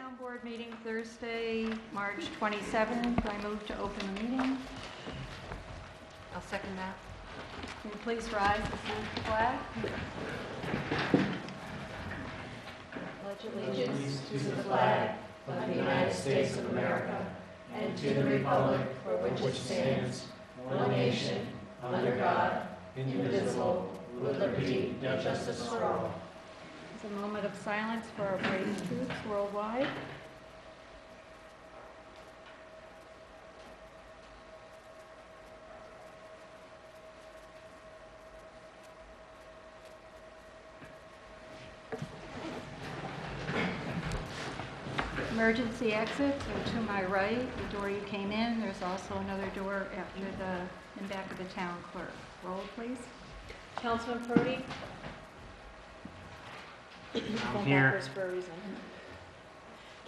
Town Board meeting Thursday, March 27th. I move to open the meeting. I'll second that. Can you please rise and salute the flag? Pledge allegiance to the flag of the United States of America and to the republic for which it stands, one nation, under God, indivisible, with liberty and justice for all. It's a moment of silence for our brave troops worldwide. Emergency exits are to my right, the door you came in. There's also another door in back of the town clerk. Roll, please. Councilman Purdy? I'm here. For a reason.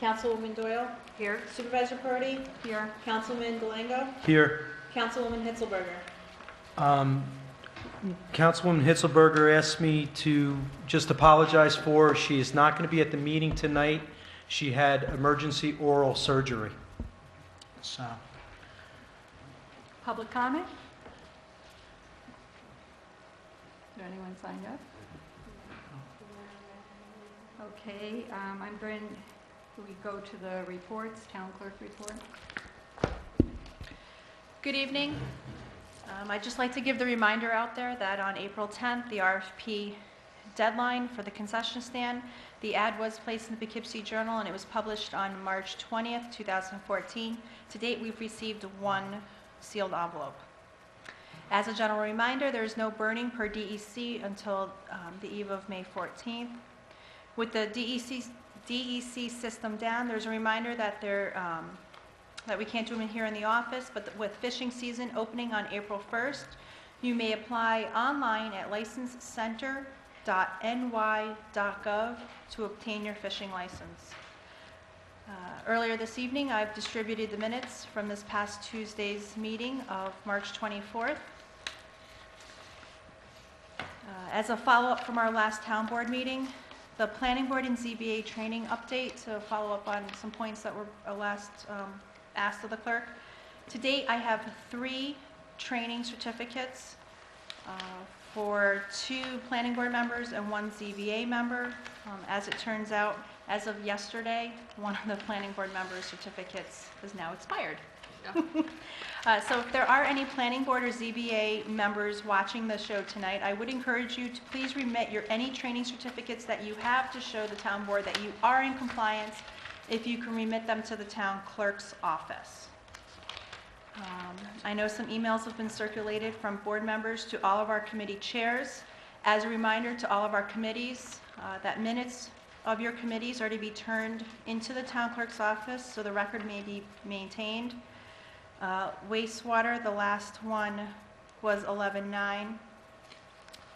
Councilwoman Doyle? Here. Supervisor Purdy? Here. Councilman Delango? Here. Councilwoman Hitzelberger? Councilwoman Hitzelberger asked me to just apologize for her. She is not going to be at the meeting tonight. She had emergency oral surgery. So, Public comment? Is there anyone signed up? Okay, we go to the reports, town clerk report. Good evening. I'd just like to give the reminder out there that on April 10th, the RFP deadline for the concession stand, the ad was placed in the Poughkeepsie Journal and it was published on March 20th, 2014. To date, we've received one sealed envelope. As a general reminder, there is no burning per DEC until the eve of May 14th. With the DEC system down, there's a reminder that that we can't do them here in the office, but with fishing season opening on April 1st, you may apply online at licensecenter.ny.gov to obtain your fishing license. Earlier this evening, I've distributed the minutes from this past Tuesday's meeting of March 24th. As a follow-up from our last town board meeting, the planning board and ZBA training update to follow up on some points that were last asked of the clerk. To date, I have 3 training certificates for 2 planning board members and 1 ZBA member. As it turns out, as of yesterday, one of the planning board members' certificates is now expired. So if there are any planning board or ZBA members watching the show tonight, I would encourage you to please remit any training certificates that you have to show the town board that you are in compliance, if you can remit them to the town clerk's office. I know some emails have been circulated from board members to all of our committee chairs. As a reminder to all of our committees, that minutes of your committees are to be turned into the town clerk's office so the record may be maintained. Wastewater, the last one was 11/9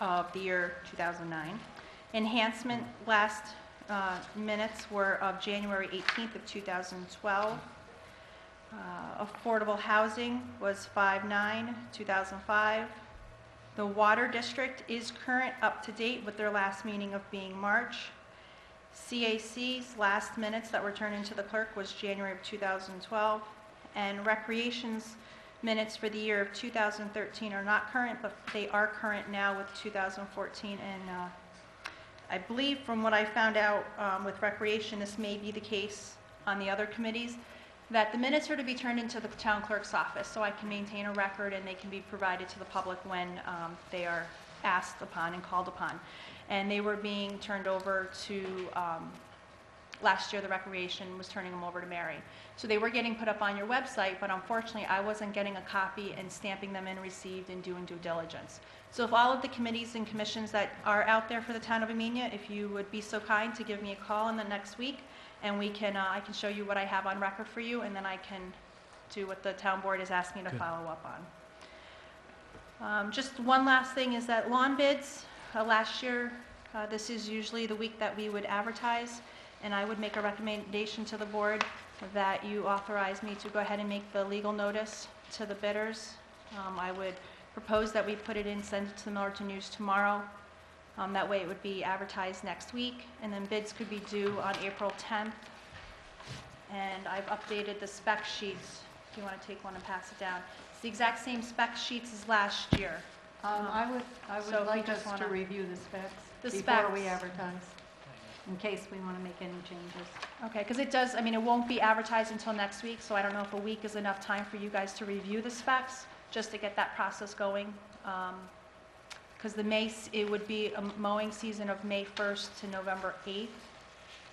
of the year 2009. Enhancement, last minutes were of January 18th of 2012. Affordable housing was 5/9/2005. The water district is current, up to date with their last meeting of being March. CAC's last minutes that were turned into the clerk was January of 2012. And recreation's minutes for the year of 2013 are not current, but they are current now with 2014. And I believe from what I found out with recreation, this may be the case on the other committees, that the minutes are to be turned into the town clerk's office so I can maintain a record and they can be provided to the public when they are asked upon and called upon. And they were being turned over to, last year the recreation was turning them over to Mary. So they were getting put up on your website, but unfortunately I wasn't getting a copy and stamping them in received and doing due diligence. So if all of the committees and commissions that are out there for the town of Amenia, if you would be so kind to give me a call in the next week, and we can, I can show you what I have on record for you, and then I can do what the town board is asking me to follow up on. Just one last thing is that lawn bids, last year, this is usually the week that we would advertise, and I would make a recommendation to the board that you authorize me to go ahead and make the legal notice to the bidders. I would propose that we put it in, send it to the Millerton News tomorrow. That way it would be advertised next week, and then bids could be due on April 10th and I've updated the spec sheets, if you want to take one and pass it down. It's the exact same spec sheets as last year. I would So if you like us just to wanna- review the specs The before we specs. advertise, in case we want to make any changes. Okay, because it does, I mean, it won't be advertised until next week, so I don't know if a week is enough time for you guys to review the specs, just to get that process going. Because it would be a mowing season of May 1st to November 8th.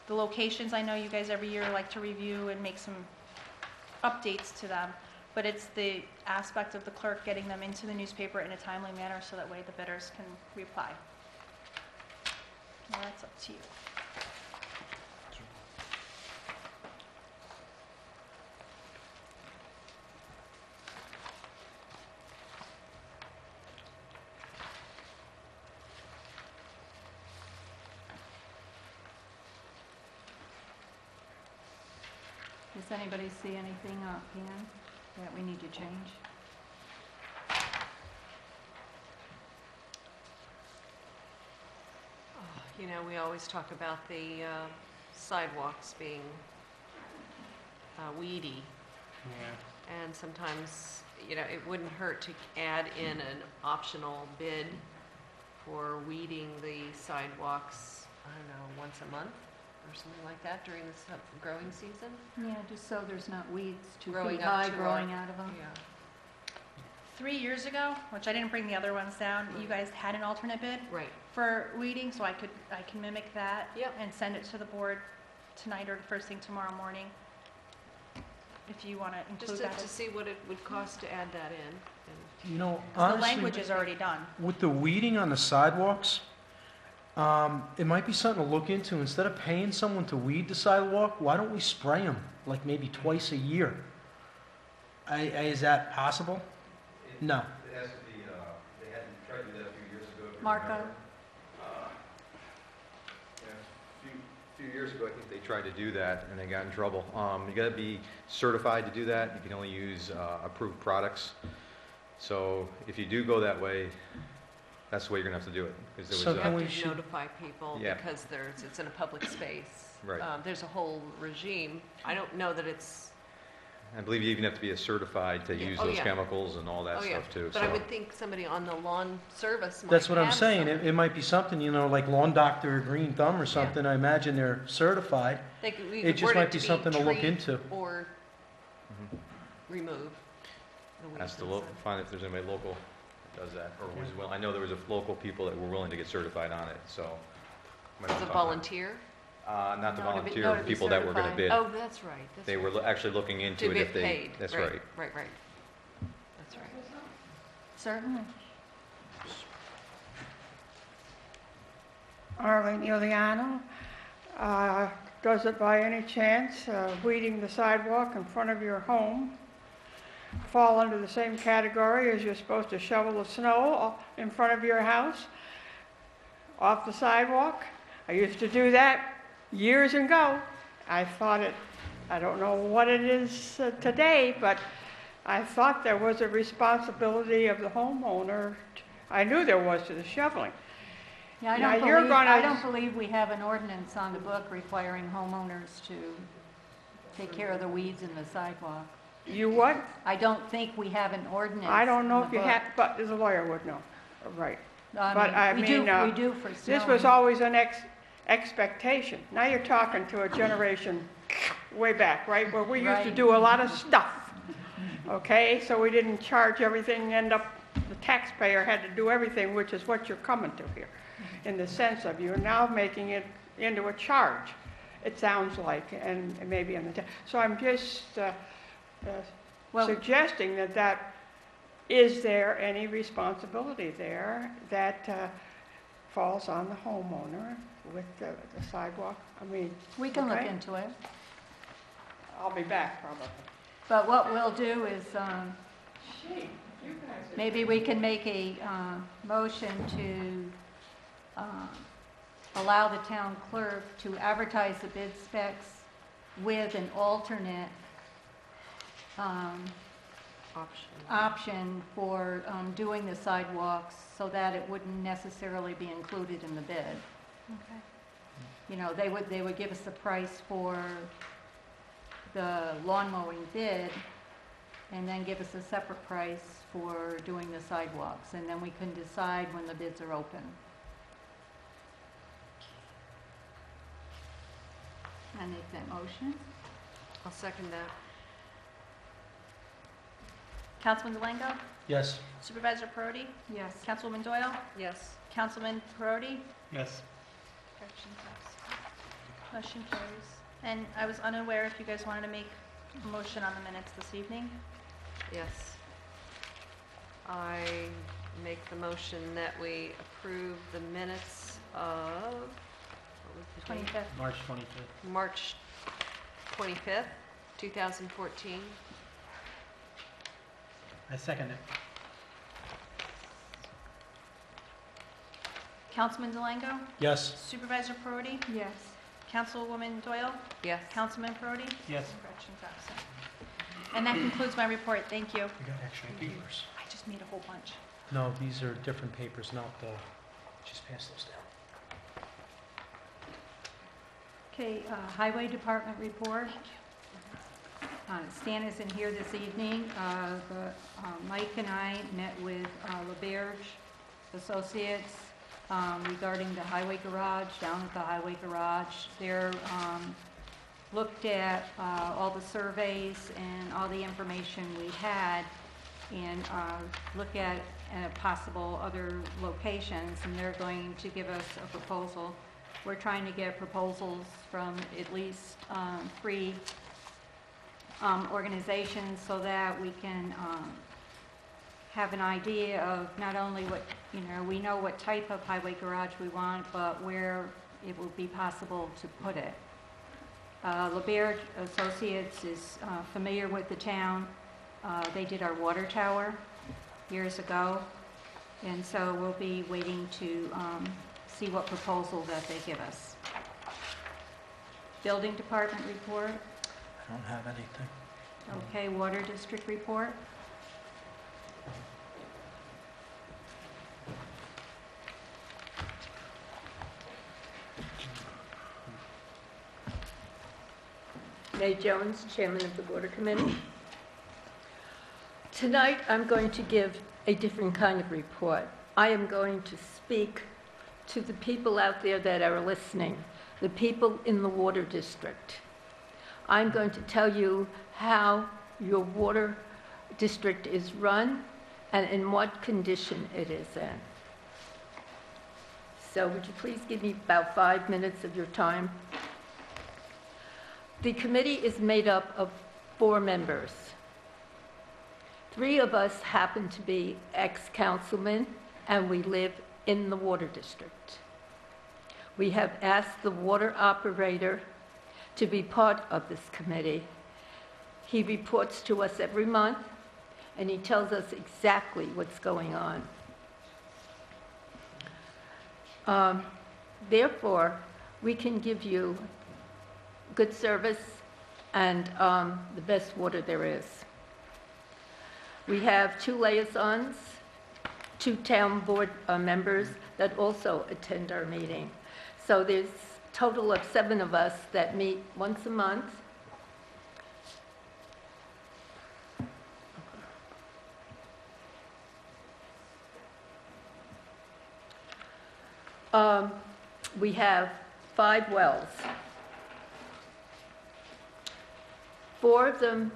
The locations, I know you guys every year like to review and make some updates to them, but it's the aspect of the clerk getting them into the newspaper in a timely manner so that way the bidders can reply. Well, that's up to you. Does anybody see anything offhand that we need to change? You know, we always talk about the sidewalks being weedy, and sometimes, you know, it wouldn't hurt to add in an optional bid for weeding the sidewalks, I don't know, once a month or something like that during the growing season. Yeah, just so there's not weeds 2 Growing feet up high to growing out of them. Yeah. 3 years ago, which I didn't bring the other ones down, you guys had an alternate bid Right. for weeding, so I can mimic that Yep. and send it to the board tonight or first thing tomorrow morning, if you want to include Just that. to see what it would cost to add that in. And You know, 'Cause the honestly, language is already done. with the weeding on the sidewalks, it might be something to look into. Instead of paying someone to weed the sidewalk, why don't we spray them, like maybe twice a year? Is that possible? No. It has to be, they had tried to do that a few years ago. if you Marco? remember. Yeah, a few years ago, I think they tried to do that and they got in trouble. You gotta be certified to do that. You can only use approved products. So if you do go that way, that's the way you're gonna have to do it. 'Cause there So was, can you we have to should- notify people Yeah. because it's in a public space. Right. There's a whole regime. I don't know that it's, I believe you even have to be certified to Yeah. use Oh, those yeah. chemicals and all that oh yeah. stuff too. But I So- would think somebody on the lawn service might That's what I'm have saying. some. It might be something, you know, like Lawn Doctor or Green Thumb or something. I imagine they're certified. We It could just word might be something to look treat into. Or Mhm. remove the weeds. That's to inside. find if there's anybody local that does that, or was I know there was a local people that were willing to get certified on it, so. might As be a talking- volunteer? Not the No, to be- volunteer, no, to be people that were gonna certified. bid. Oh, that's right. That's They right. were actually looking into To it get if they. paid. That's right. Right. That's right. Certainly. Arlene Iuliano. Does it by any chance, weeding the sidewalk in front of your home fall under the same category as you're supposed to shovel the snow in front of your house, off the sidewalk? I used to do that years ago. I don't know what it is today, but I thought there was a responsibility of the homeowner. I knew there was to the shoveling. Yeah, Now, you're gonna- I don't believe we have an ordinance on the book requiring homeowners to take care of the weeds in the sidewalk. You what? I don't think we have an ordinance. I don't know in if the you book. have, but the lawyer would know. Right. I but mean, I we mean, do, we do for snow. This was always an expectation. Now you're talking to a generation way back, right? Where we used to Right. do a lot of stuff. Okay, so we didn't charge everything, the taxpayer had to do everything, which is what you're coming to here. In the sense of you're now making it into a charge, it sounds like, and maybe in the, so I'm just Well- suggesting that is there any responsibility there that falls on the homeowner with the sidewalk? I mean, We can look okay. into it. I'll be back probably. But what we'll do is, Gee, you guys are- maybe we can make a motion to allow the town clerk to advertise the bid specs with an alternate option for doing the sidewalks so that it wouldn't necessarily be included in the bid. Okay. You know, they would give us the price for the lawn mowing bid and then give us a separate price for doing the sidewalks, and then we can decide when the bids are open. I make that motion. I'll second that. Councilman Delango? Yes. Supervisor Perotti? Yes. Councilwoman Doyle? Yes. Councilman Perotti? Yes. Corrections absent. Motion carries. And I was unaware if you guys wanted to make a motion on the minutes this evening. Yes. I make the motion that we approve the minutes of, what was the date? 25th. March 25th. March 25th, 2014. I second it. Councilman Delango? Yes. Supervisor Perotti? Yes. Councilwoman Doyle? Yes. Councilman Perotti? Yes. Corrections absent. And that concludes my report. Thank you. We got extra papers. I just made a whole bunch. No, these are different papers, not the, just pass those down. Okay, Highway Department report. Stan isn't here this evening. Mike and I met with LaBerge Associates regarding the highway garage, down at the highway garage. They're looked at all the surveys and all the information we had, and look at possible other locations, and they're going to give us a proposal. We're trying to get proposals from at least 3 organizations so that we can have an idea of not only what, we know what type of highway garage we want, but where it will be possible to put it. LaBerge Associates is familiar with the town. They did our water tower years ago, and so we'll be waiting to see what proposal that they give us. Building Department report. I don't have anything. Okay, Water District report. May Jones, Chairman of the Water Committee. Tonight, I'm going to give a different kind of report. I am going to speak to the people out there that are listening, the people in the Water District. I'm going to tell you how your water district is run and in what condition it is in. So would you please give me about 5 minutes of your time? The committee is made up of 4 members. 3 of us happen to be ex-councilmen, and we live in the water district. We have asked the water operator to be part of this committee. He reports to us every month, and he tells us exactly what's going on. Therefore, we can give you good service and the best water there is. We have 2 liaisons, 2 town board members that also attend our meeting. So there's a total of 7 of us that meet once a month. We have 5 wells. 4 of them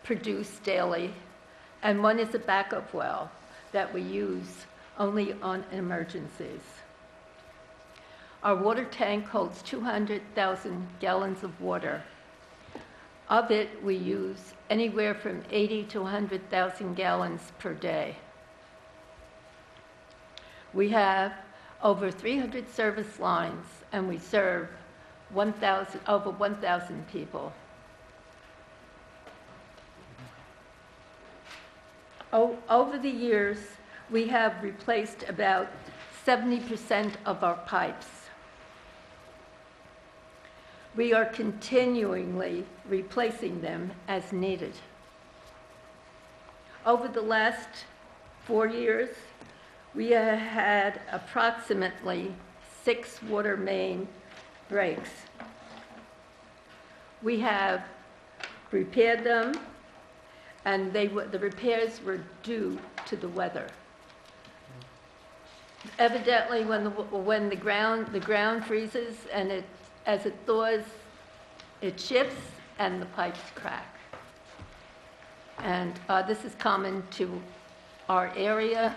produce daily, and 1 is a backup well that we use only on emergencies. Our water tank holds 200,000 gallons of water. Of it, we use anywhere from 80 to 100,000 gallons per day. We have over 300 service lines, and we serve over 1,000 people. Over the years, we have replaced about 70% of our pipes. We are continually replacing them as needed. Over the last 4 years, we have had approximately 6 water main breaks. We have repaired them, and the repairs were due to the weather. Evidently, when the ground freezes and as it thaws, it shifts and the pipes crack. And this is common to our area,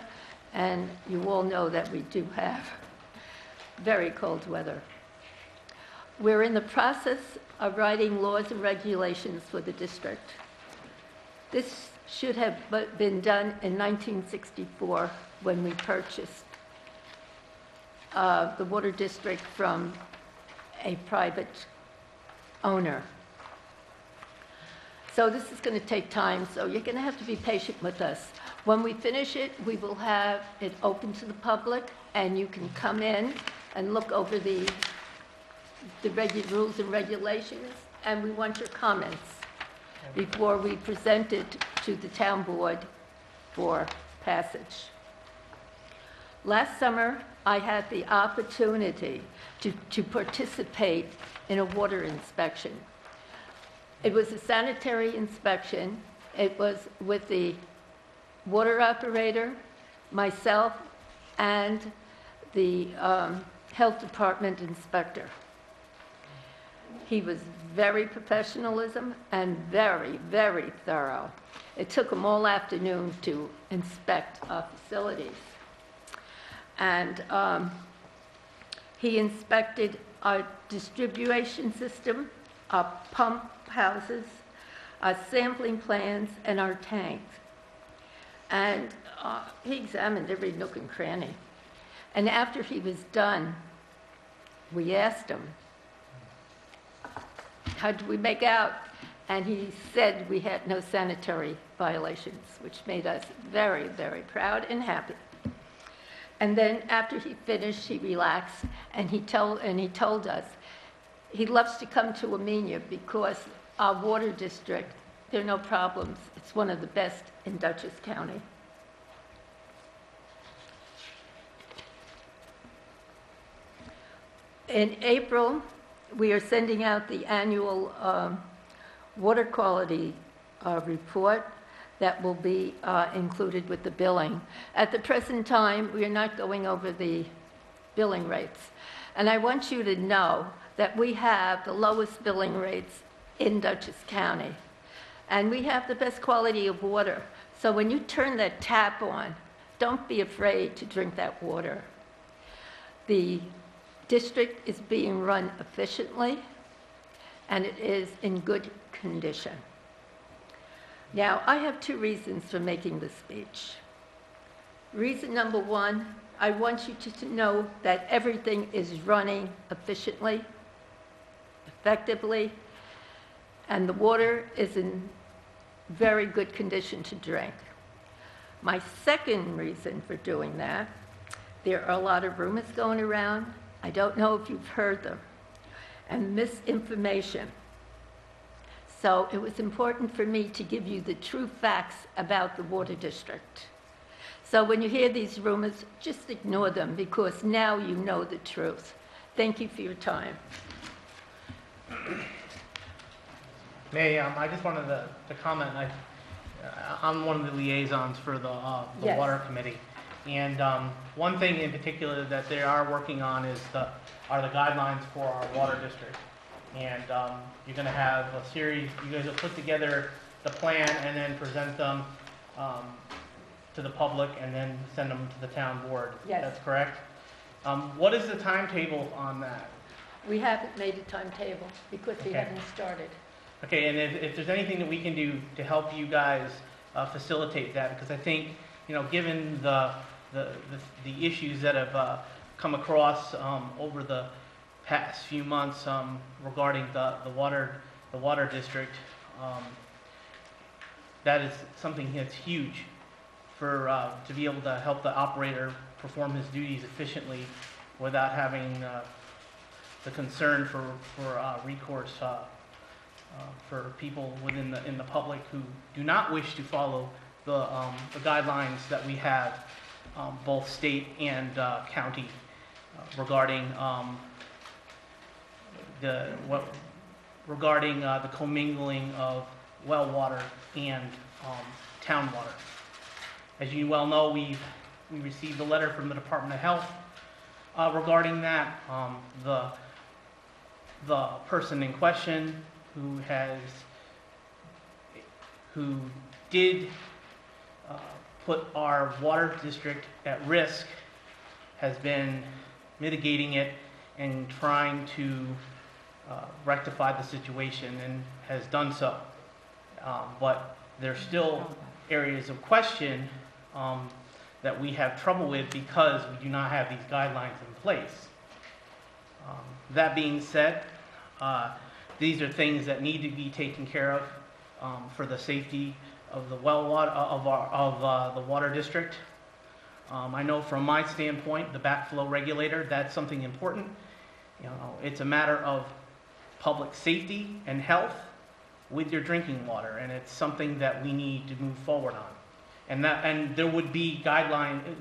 and you all know that we do have very cold weather. We're in the process of writing laws and regulations for the district. This should have been done in 1964 when we purchased the water district from a private owner. So this is going to take time, so you're going to have to be patient with us. When we finish it, we will have it open to the public, and you can come in and look over the rules and regulations, and we want your comments before we present it to the town board for passage. Last summer, I had the opportunity to participate in a water inspection. It was a sanitary inspection. It was with the water operator, myself, and the health department inspector. He was very professionalism and very, very thorough. It took him all afternoon to inspect our facilities. And he inspected our distribution system, our pump houses, our sampling plans, and our tanks. And he examined every nook and cranny. And after he was done, we asked him, how did we make out? And he said we had no sanitary violations, which made us very, very proud and happy. And then after he finished, he relaxed, and he told us he loves to come to Amenia because our water district, there are no problems. It's one of the best in Dutchess County. In April, we are sending out the annual water quality report that will be included with the billing. At the present time, we are not going over the billing rates. And I want you to know that we have the lowest billing rates in Dutchess County. And we have the best quality of water. So when you turn that tap on, don't be afraid to drink that water. The district is being run efficiently, and it is in good condition. Now, I have two reasons for making this speech. Reason number one, I want you to know that everything is running efficiently, effectively, and the water is in very good condition to drink. My second reason for doing that, there are a lot of rumors going around. I don't know if you've heard them, and misinformation. So it was important for me to give you the true facts about the water district. So when you hear these rumors, just ignore them because now you know the truth. Thank you for your time. May I just wanted to comment. I'm one of the liaisons for the Yes. water committee, and one thing in particular that they are working on are the guidelines for our water district. And you're going to have a series. You guys will put together the plan and then present them to the public, and then send them to the town board. Yes. That's correct. What is the timetable on that? We haven't made a timetable because we Okay. haven't started. Okay, and if there's anything that we can do to help you guys facilitate that, because I think, given the issues that have come across over the past few months regarding the water district, that is something that's huge to be able to help the operator perform his duties efficiently without having the concern for recourse for people in the public who do not wish to follow the guidelines that we have, both state and county, regarding the commingling of well water and town water. As you well know, we received a letter from the Department of Health regarding that. The person in question who did put our water district at risk has been mitigating it and trying to rectify the situation and has done so. But there's still areas of question that we have trouble with because we do not have these guidelines in place. That being said, these are things that need to be taken care of for the safety of the well water of the water district. I know from my standpoint, the backflow regulator, that's something important. You know, it's a matter of public safety and health with your drinking water, and it's something that we need to move forward on. And there would be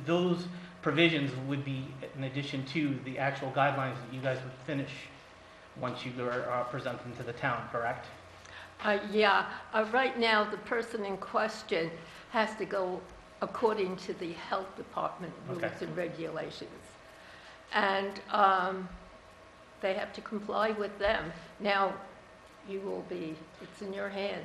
those provisions would be in addition to the actual guidelines that you guys would finish once you present them to the town, correct? Yeah, right now, the person in question has to go according to the health department rules Okay. and regulations. And they have to comply with them. Now, it's in your hands.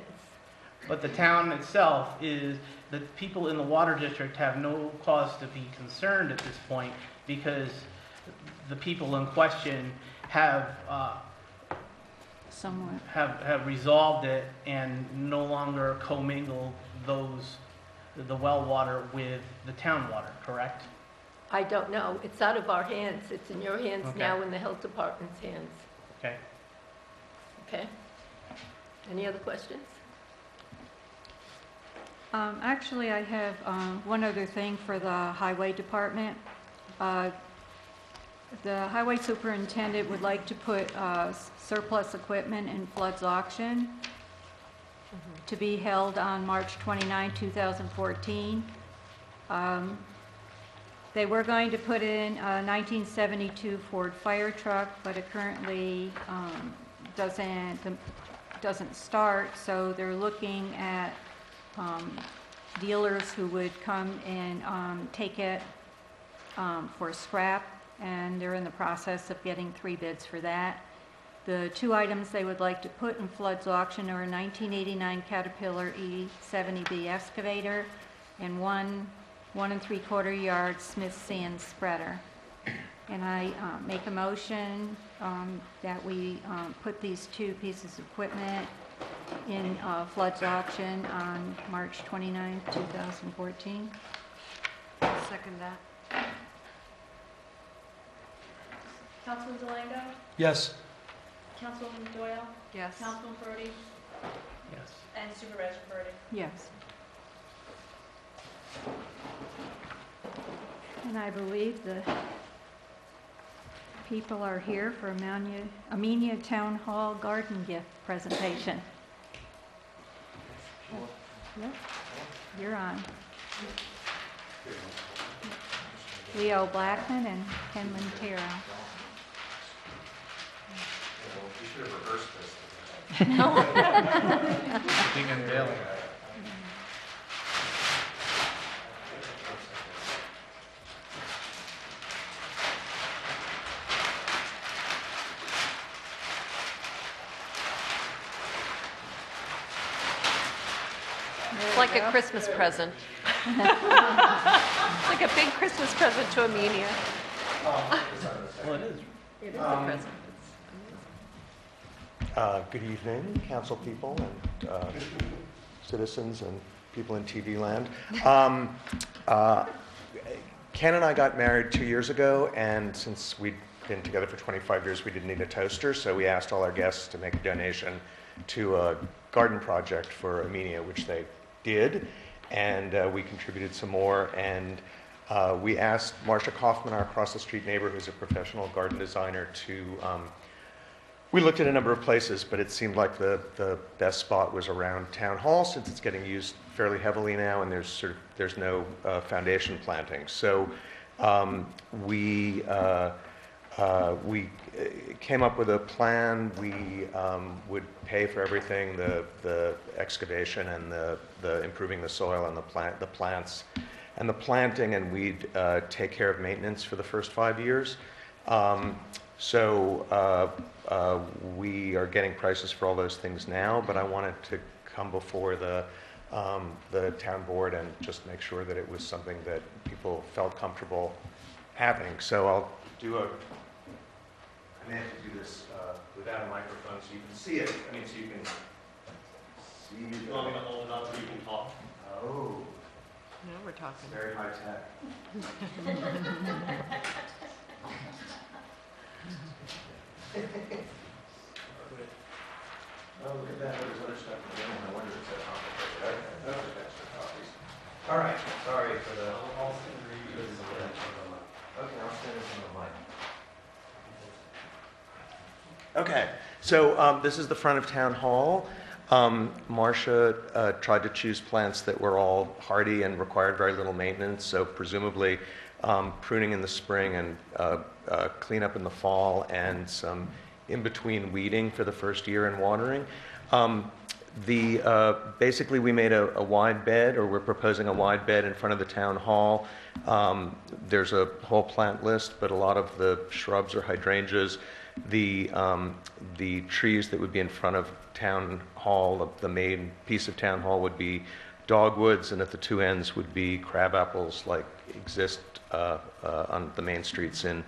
But the town itself the people in the water district have no cause to be concerned at this point because the people in question have Somewhat. have resolved it and no longer commingle the well water with the town water, correct? I don't know. It's out of our hands. It's in your hands Okay. now, in the health department's hands. Okay. Okay? Any other questions? Actually, I have one other thing for the highway department. The highway superintendent would like to put surplus equipment in floods auction to be held on March 29, 2014. They were going to put in a 1972 Ford fire truck, but it currently doesn't start, so they're looking at dealers who would come and take it for scrap, and they're in the process of getting 3 bids for that. The 2 items they would like to put in floods auction are a 1989 Caterpillar E70B excavator and 1 3/4 yard Smith sand spreader. And I make a motion that we put these 2 pieces of equipment in floods auction on March 29, 2014. Second that. Councilman Delango? Yes. Councilwoman Doyle? Yes. Councilman Brody? Yes. And Supervisor Brody? Yes. And I believe the people are here for Amenia Town Hall garden gift presentation. Yep, you're on. Leo Blackman and Ken Montero. We should have reversed this. Big unveiling. It's like a Christmas present. It's like a big Christmas present to Amenia. Well, it is. It is a present. Good evening, council people and citizens and people in TV land. Ken and I got married 2 years ago, and since we'd been together for 25 years, we didn't need a toaster, so we asked all our guests to make a donation to a garden project for Amenia, which they did, and we contributed some more, and we asked Marcia Kaufman, our across-the-street neighbor, who's a professional garden designer, to we looked at a number of places, but it seemed like the best spot was around Town Hall, since it's getting used fairly heavily now, and there's no foundation planting. So we We came up with a plan. We would pay for everything, the excavation and the improving the soil and the plants and the planting, and we'd take care of maintenance for the first 5 years. We are getting prices for all those things now, but I wanted to come before the town board and just make sure that it was something that people felt comfortable having. So I'll do a, I may have to do this without a microphone so you can see it. I mean, so you can see me. You want me to hold it up so you can talk? Oh, Now we're talking. very high tech. Oh, look at that, there's other stuff in the room, I wonder if that's complicated. Okay, those are extra copies. All right, sorry for the... I'll send you this. Okay, I'll send it from the mic. Okay, so this is the front of Town Hall. Marcia tried to choose plants that were all hardy and required very little maintenance, so presumably pruning in the spring and cleanup in the fall, and some in-between weeding for the first year and watering. Basically, we made a wide bed, or we're proposing a wide bed in front of the town hall. There's a whole plant list, but a lot of the shrubs or hydrangeas. The trees that would be in front of town hall, the main piece of town hall, would be dogwoods, and at the two ends would be crab apples, like exist on the main streets in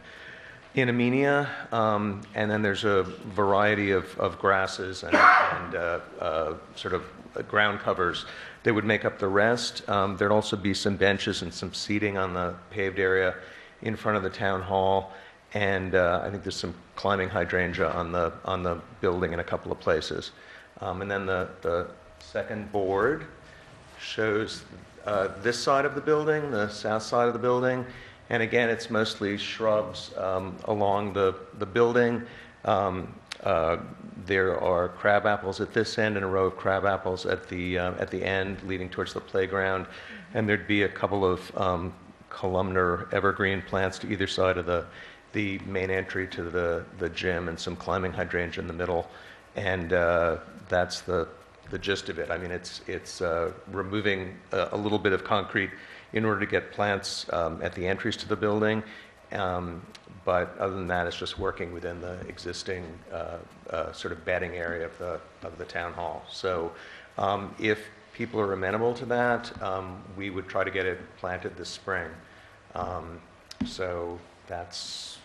Amenia, and then there's a variety of grasses and sort of ground covers that would make up the rest. There'd also be some benches and some seating on the paved area in front of the town hall, and I think there's some climbing hydrangea on the building in a couple of places. And then the second board shows this side of the building, the south side of the building. And again, it's mostly shrubs along the building. There are crab apples at this end and a row of crab apples at the end leading towards the playground. And there'd be a couple of columnar evergreen plants to either side of the main entry to the gym, and some climbing hydrangea in the middle. And that's the gist of it. I mean, it's removing a little bit of concrete in order to get plants at the entries to the building. But other than that, it's just working within the existing sort of bedding area of the town hall. So if people are amenable to that, we would try to get it planted this spring. So that's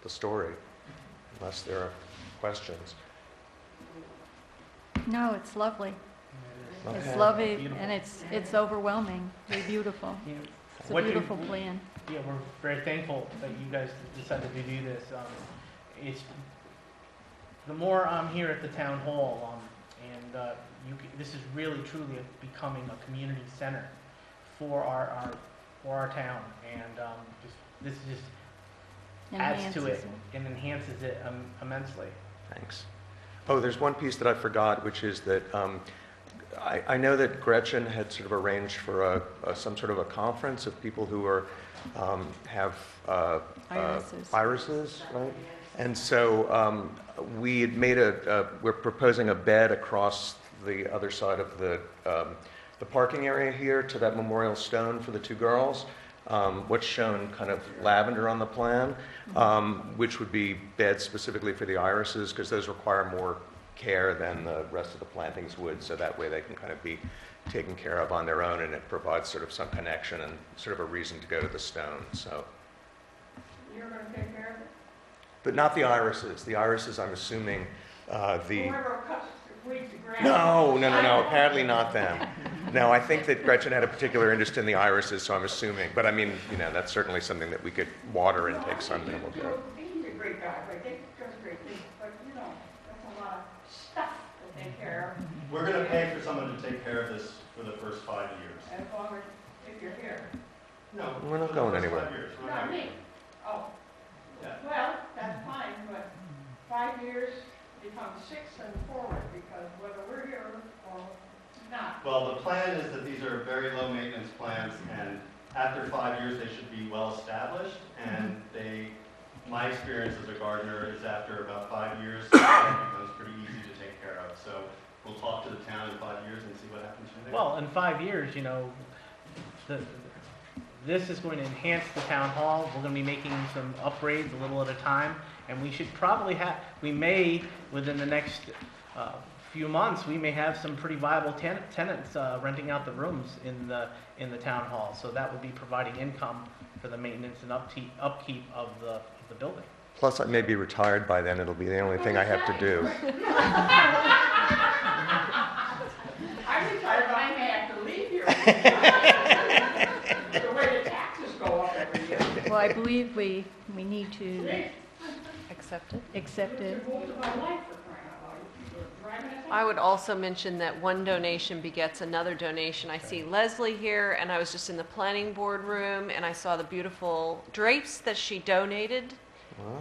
the story, unless there are questions. No, it's lovely. Okay. It's lovely, Beautiful. and it's overwhelming. It's beautiful. Yeah. It's a What you- beautiful plan. Yeah, we're very thankful that you guys decided to do this. It's the more I'm here at the town hall, and this is really truly becoming a community center for our town, and this just adds to it and enhances it immensely. Thanks. Oh, there's one piece that I forgot, which is that I know that Gretchen had sort of arranged for some sort of a conference of people who are have irises, right? And so we had made we're proposing a bed across the other side of the parking area here to that memorial stone for the two girls. What's shown kind of lavender on the plan, which would be beds specifically for the irises, because those require more care than the rest of the plantings would, so that way they can kind of be taken care of on their own, and it provides sort of some connection and sort of a reason to go to the stone. So You're going to take care of it? but not the irises. The irises, I'm assuming, Whoever cuts, weeds the grass. No, apparently not them. No, I think that Gretchen had a particular interest in the irises, so I'm assuming. But I mean, that's certainly something that we could water and take some minimal care of. He's a great guy, but they does great things, but that's a lot of stuff to take care of, We're going to pay for someone to take care of this for the first 5 years. as long as, if you're here. No. We're not for the going first anywhere. 5 years. We're Not not- me. Oh, Yeah. well, that's fine, but 5 years becomes 6 and forward, because whether we're here or not. Well, the plan is that these are very low maintenance plants, and after 5 years, they should be well established, and they My experience as a gardener is after about 5 years, it becomes pretty easy to take care of. So we'll talk to the town in 5 years and see what happens from there. Well, in 5 years, this is going to enhance the town hall. We're going to be making some upgrades a little at a time, and we should probably within the next few months, we may have some pretty viable tenants renting out the rooms in the town hall. So that would be providing income for the maintenance and upkeep of the building. Plus, I may be retired by then. It'll be the only thing I have to do. I'm retired, but I may have to leave here. The way the taxes go up every year. Well, I believe we need to Accepted. accept it. I would also mention that one donation begets another donation. I see Leslie here, and I was just in the planning board room, and I saw the beautiful drapes that she donated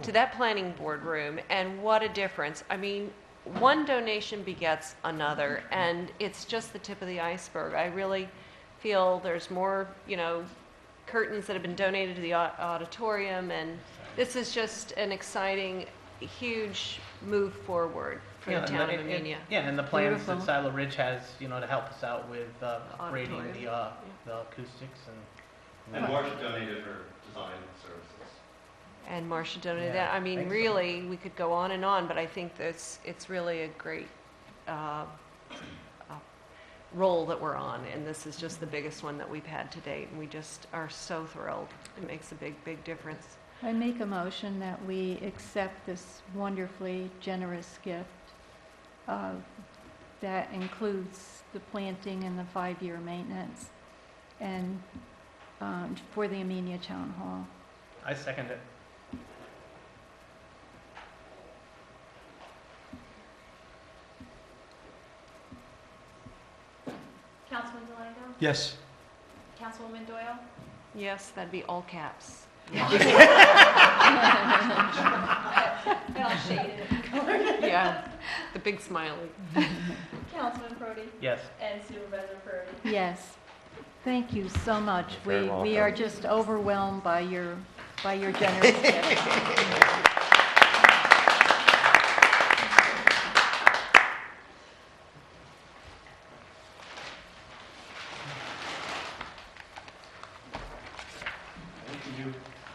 to that planning board room, and what a difference. I mean, one donation begets another, and it's just the tip of the iceberg. I really feel there's more, curtains that have been donated to the auditorium, and this is just an exciting, huge move forward for the town of Amenia. And the plans Beautiful. that Silo Ridge has, to help us out with upgrading Auditorium. the acoustics And Marcia donated her design services. And Marcia donated Yeah, that. I mean, thanks. really, we could go on and on, but I think it's really a great role that we're on, and this is just the biggest one that we've had to date, and we just are so thrilled. It makes a big, big difference. I make a motion that we accept this wonderfully generous gift that includes the planting and the 5-year maintenance and for the Amenia Town Hall. I second it. Councilman Delango? Yes. Councilwoman Doyle? Yes, that'd be all caps. They all shaded it. Yeah, the big smiley. Councilman Prodi? Yes. And Supervisor Purdy? Yes. Thank you so much. You're very We are welcome. just overwhelmed by your generous gift.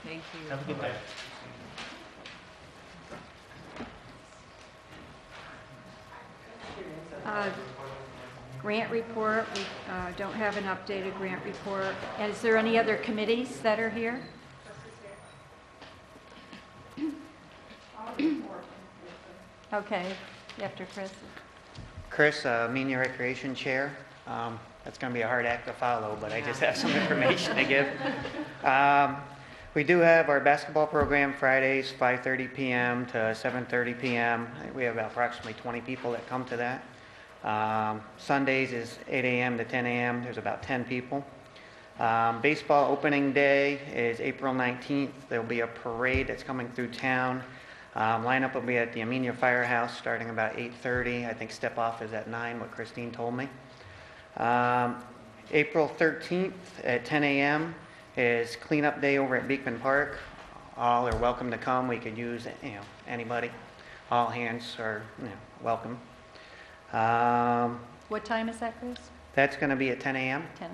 Thank you. Have a good day. Grant report, we don't have an updated grant report. And is there any other committees that are here? Okay, after Chris. Chris, Amenia Recreation Chair. That's going to be a hard act to follow, but I just have some information to give. We do have our basketball program Fridays, 5:30 p.m. to 7:30 p.m. We have approximately 20 people that come to that. Sundays is 8 a.m. to 10 a.m. There's about 10 people. Baseball opening day is April 19th. There'll be a parade that's coming through town. Lineup will be at the Amenia Firehouse starting about 8:30. I think step off is at 9, what Christine told me. April 13th at 10 a.m. is cleanup day over at Beekman Park. All are welcome to come. We could use, anybody. All hands are, welcome. What time is that, Chris? That's going to be at 10 a.m. 10.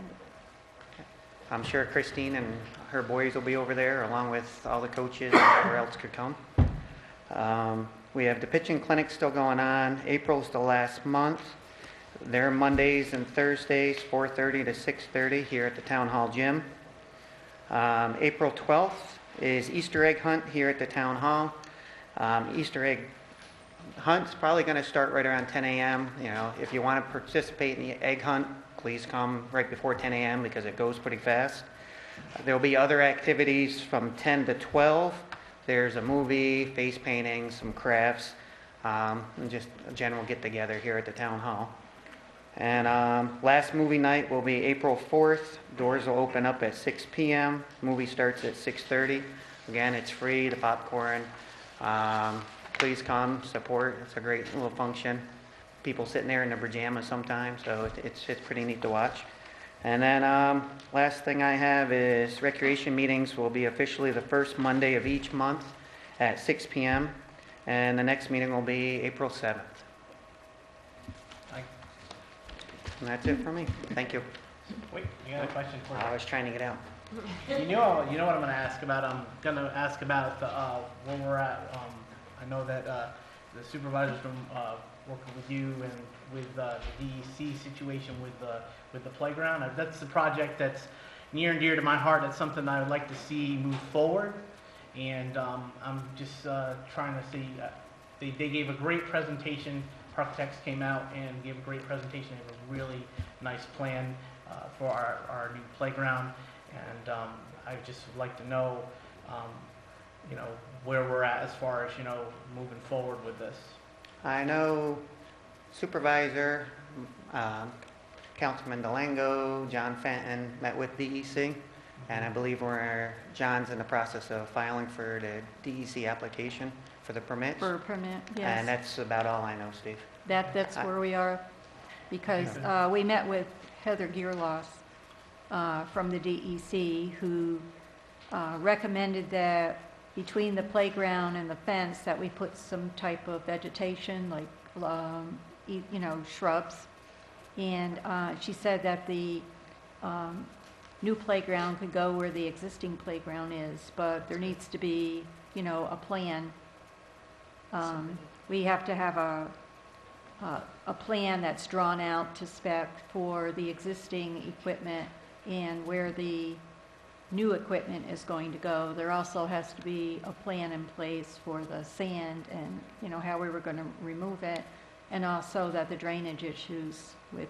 I'm sure Christine and her boys will be over there along with all the coaches and whoever else could come. We have the pitching clinic still going on. April's the last month. They're Mondays and Thursdays, 4:30 to 6:30 here at the Town Hall Gym. April 12th is Easter egg hunt here at the Town Hall. Easter egg hunt's probably going to start right around 10 a.m. If you want to participate in the egg hunt, please come right before 10 a.m. because it goes pretty fast. There'll be other activities from 10 to 12. There's a movie, face painting, some crafts, and just a general get-together here at the Town Hall. And last movie night will be April 4th. Doors will open up at 6 p.m. Movie starts at 6:30. Again, it's free, the popcorn. Please come, support. It's a great little function. People sitting there in their pajamas sometimes, so it's pretty neat to watch. And then last thing I have is recreation meetings will be officially the first Monday of each month at 6 p.m. And the next meeting will be April 7th. Aye. And that's it for me. Thank you. Wait, you got a question for me? I was trying to get out. You know what I'm going to ask about? I'm going to ask about where we're at. I know that the supervisor's been working with you and with the DEC situation with the playground. That's the project that's near and dear to my heart. That's something I would like to see move forward. And I'm just trying to see. They gave a great presentation. Architects came out and gave a great presentation. They have a really nice plan for our new playground. And I just would like to know, where we're at as far as, moving forward with this. I know Supervisor, Councilman Delango, John Fenton met with DEC, and I believe John's in the process of filing for the DEC application for the permits. For a permit, And yes. that's about all I know, Steve. That's where we are, because we met with Heather Gearloss from the DEC, who recommended that between the playground and the fence that we put some type of vegetation, like shrubs. And she said that the new playground could go where the existing playground is, but there needs to be, a plan. We have to have a plan that's drawn out to spec for the existing equipment and where the new equipment is going to go. There also has to be a plan in place for the sand and, how we were going to remove it, and also that the drainage issues with,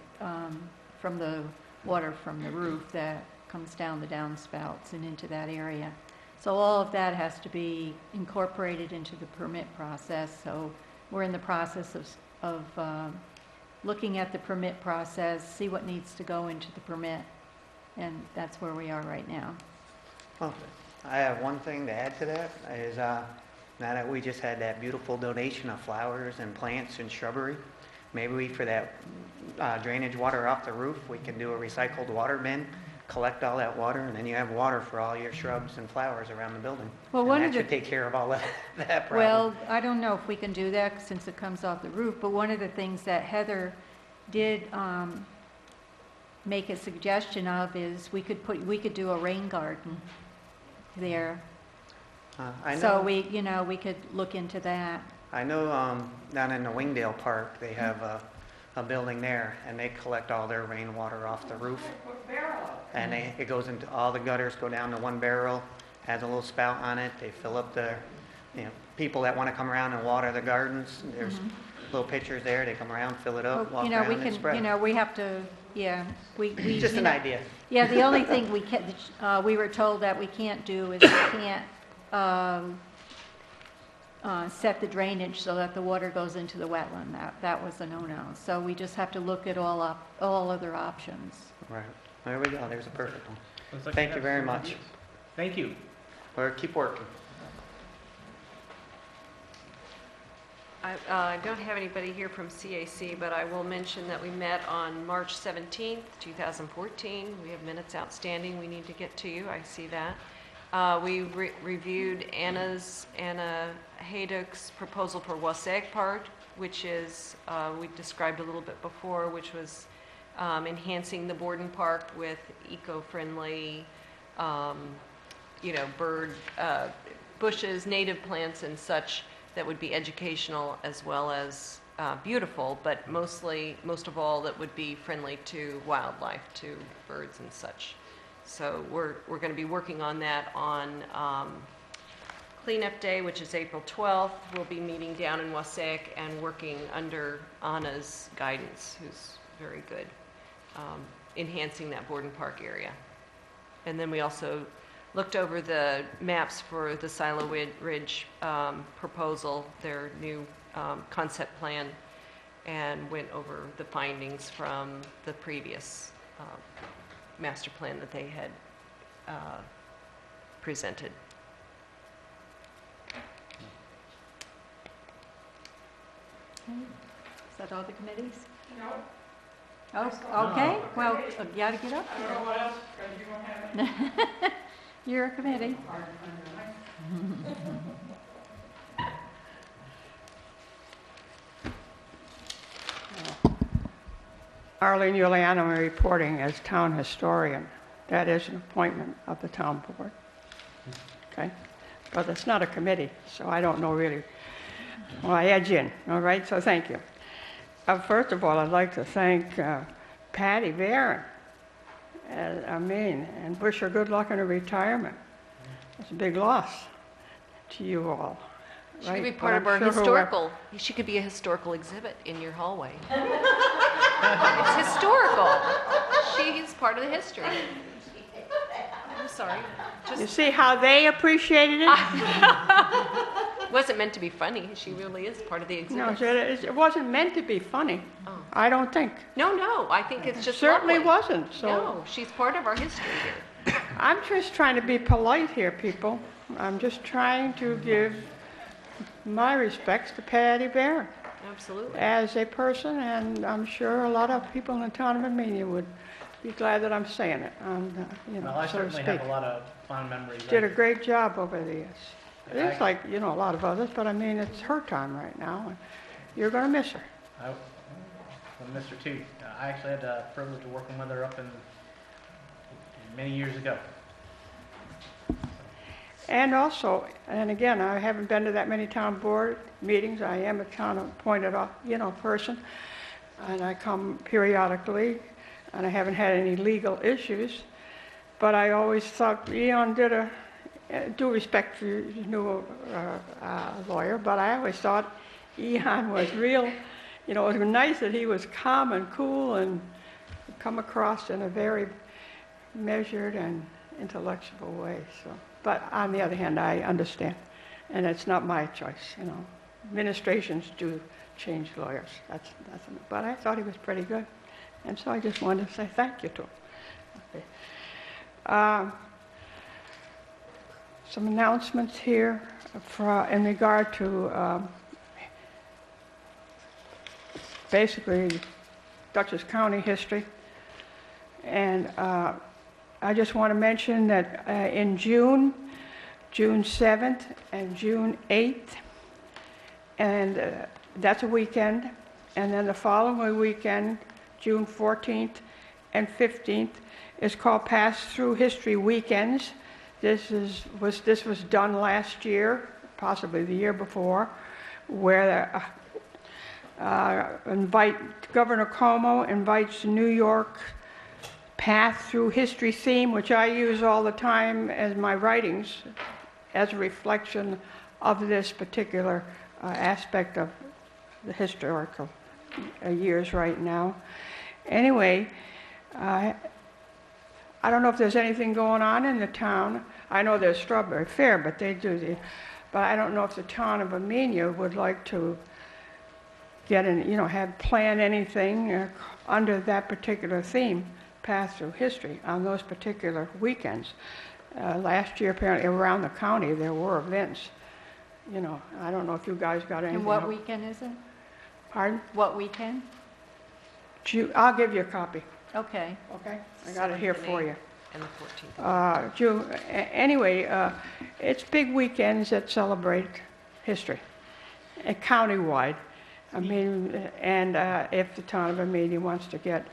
from the water from the roof that comes down the downspouts and into that area. So all of that has to be incorporated into the permit process. So we're in the process of looking at the permit process, see what needs to go into the permit, and that's where we are right now. Well, I have one thing to add to that, is now that we just had that beautiful donation of flowers and plants and shrubbery, maybe for that drainage water off the roof, we can do a recycled water bin, collect all that water, and then you have water for all your shrubs and flowers around the building. Well, And one that of the should take care of all of that problem. Well, I don't know if we can do that since it comes off the roof, but one of the things that Heather did make a suggestion of is we could do a rain garden there. I know. So we could look into that. I know down in the Wingdale Park, they have a building there, and they collect all their rainwater off the roof. And it goes into, all the gutters go down to one barrel, has a little spout on it. They fill up the, people that want to come around and water the gardens. There's little pitchers there. They come around, fill it up, walk around and spread. We have to, we Just an idea. Yeah, the only thing we were told that we can't do is we can't set the drainage so that the water goes into the wetland. That was a no-no. So we just have to look at all other options. Right. There we go. There's a perfect one. Looks like Thank we you have very some much. ideas. Thank you. Or keep working. I don't have anybody here from CAC, but I will mention that we met on March 17th, 2014. We have minutes outstanding we need to get to you. I see that. We reviewed Anna Hayduck's proposal for Wasaig Park, which is, we described a little bit before, which was enhancing the Borden Park with eco-friendly, bird bushes, native plants and such that would be educational as well as beautiful, but most of all that would be friendly to wildlife, to birds and such. So we're going to be working on that on Cleanup Day, which is April 12th. We'll be meeting down in Wasaig and working under Anna's guidance, who's very good, enhancing that Borden Park area. And then we also looked over the maps for the Silo Ridge proposal, their new concept plan, and went over the findings from the previous master plan that they had presented. Is that all the committees? No. Oh, okay. Well, you got to get up I don't there. know what else, because you don't have it. You're a committee. Arlene Yuliano reporting as town historian. That is an appointment of the town board. Okay? But it's not a committee, so I don't know really. Well, I edge in, all right? So thank you. First of all, I'd like to thank Patty Barron, and wish her good luck in her retirement. It's a big loss to you all. She right? could be But part I'm of our sure whoever- historical, she could be a historical exhibit in your hallway. It's historical. She's part of the history. I'm sorry. You see how they appreciated it? It wasn't meant to be funny. She really is part of the No, exhibit. it wasn't meant to be funny. Oh. I don't think. No, I think it's just Certainly lovely. wasn't, so. No, she's part of our history here. I'm just trying to be polite here, people. I'm just trying to give my respects to Patty Barron Absolutely. as a person, and I'm sure a lot of people in the town of Amenia would be glad that I'm saying it, Well, I so to certainly speak. have a lot of fond memories. Did a great job over the years. It's I- like, a lot of others, but I mean, it's her time right now, and you're gonna miss her. I miss her too. I actually had the privilege of working with her up in many years ago. And also, and again, I haven't been to that many town board meetings. I am a town appointed, person, and I come periodically, and I haven't had any legal issues. But I always thought Eon did due respect for your new lawyer, but I always thought Eon was real, it was nice that he was calm and cool and come across in a very measured and intellectual way. So, but on the other hand, I understand, and it's not my choice. Administrations do change lawyers. But I thought he was pretty good, and so I just wanted to say thank you to him. Okay. Some announcements here in regard to basically Dutchess County history. And I just want to mention that in June 7th and June 8th, and that's a weekend, and then the following weekend, June 14th and 15th, is called Pass-Through History Weekends. This was done last year, possibly the year before, where Governor Cuomo invites New York Path Through History theme, which I use all the time as my writings, as a reflection of this particular aspect of the historical years right now. Anyway, I don't know if there's anything going on in the town. I know there's Strawberry Fair, but but I don't know if the town of Amenia would like to get plan anything under that particular theme, Path Through History, on those particular weekends. Last year, apparently, around the county, there were events. I don't know if you guys got anything. And what weekend is it? Pardon? What weekend? I'll give you a copy. Okay. Okay? I got it here for you. And the 14th. June. Anyway, it's big weekends that celebrate history, countywide. And if the town of Amenia wants to get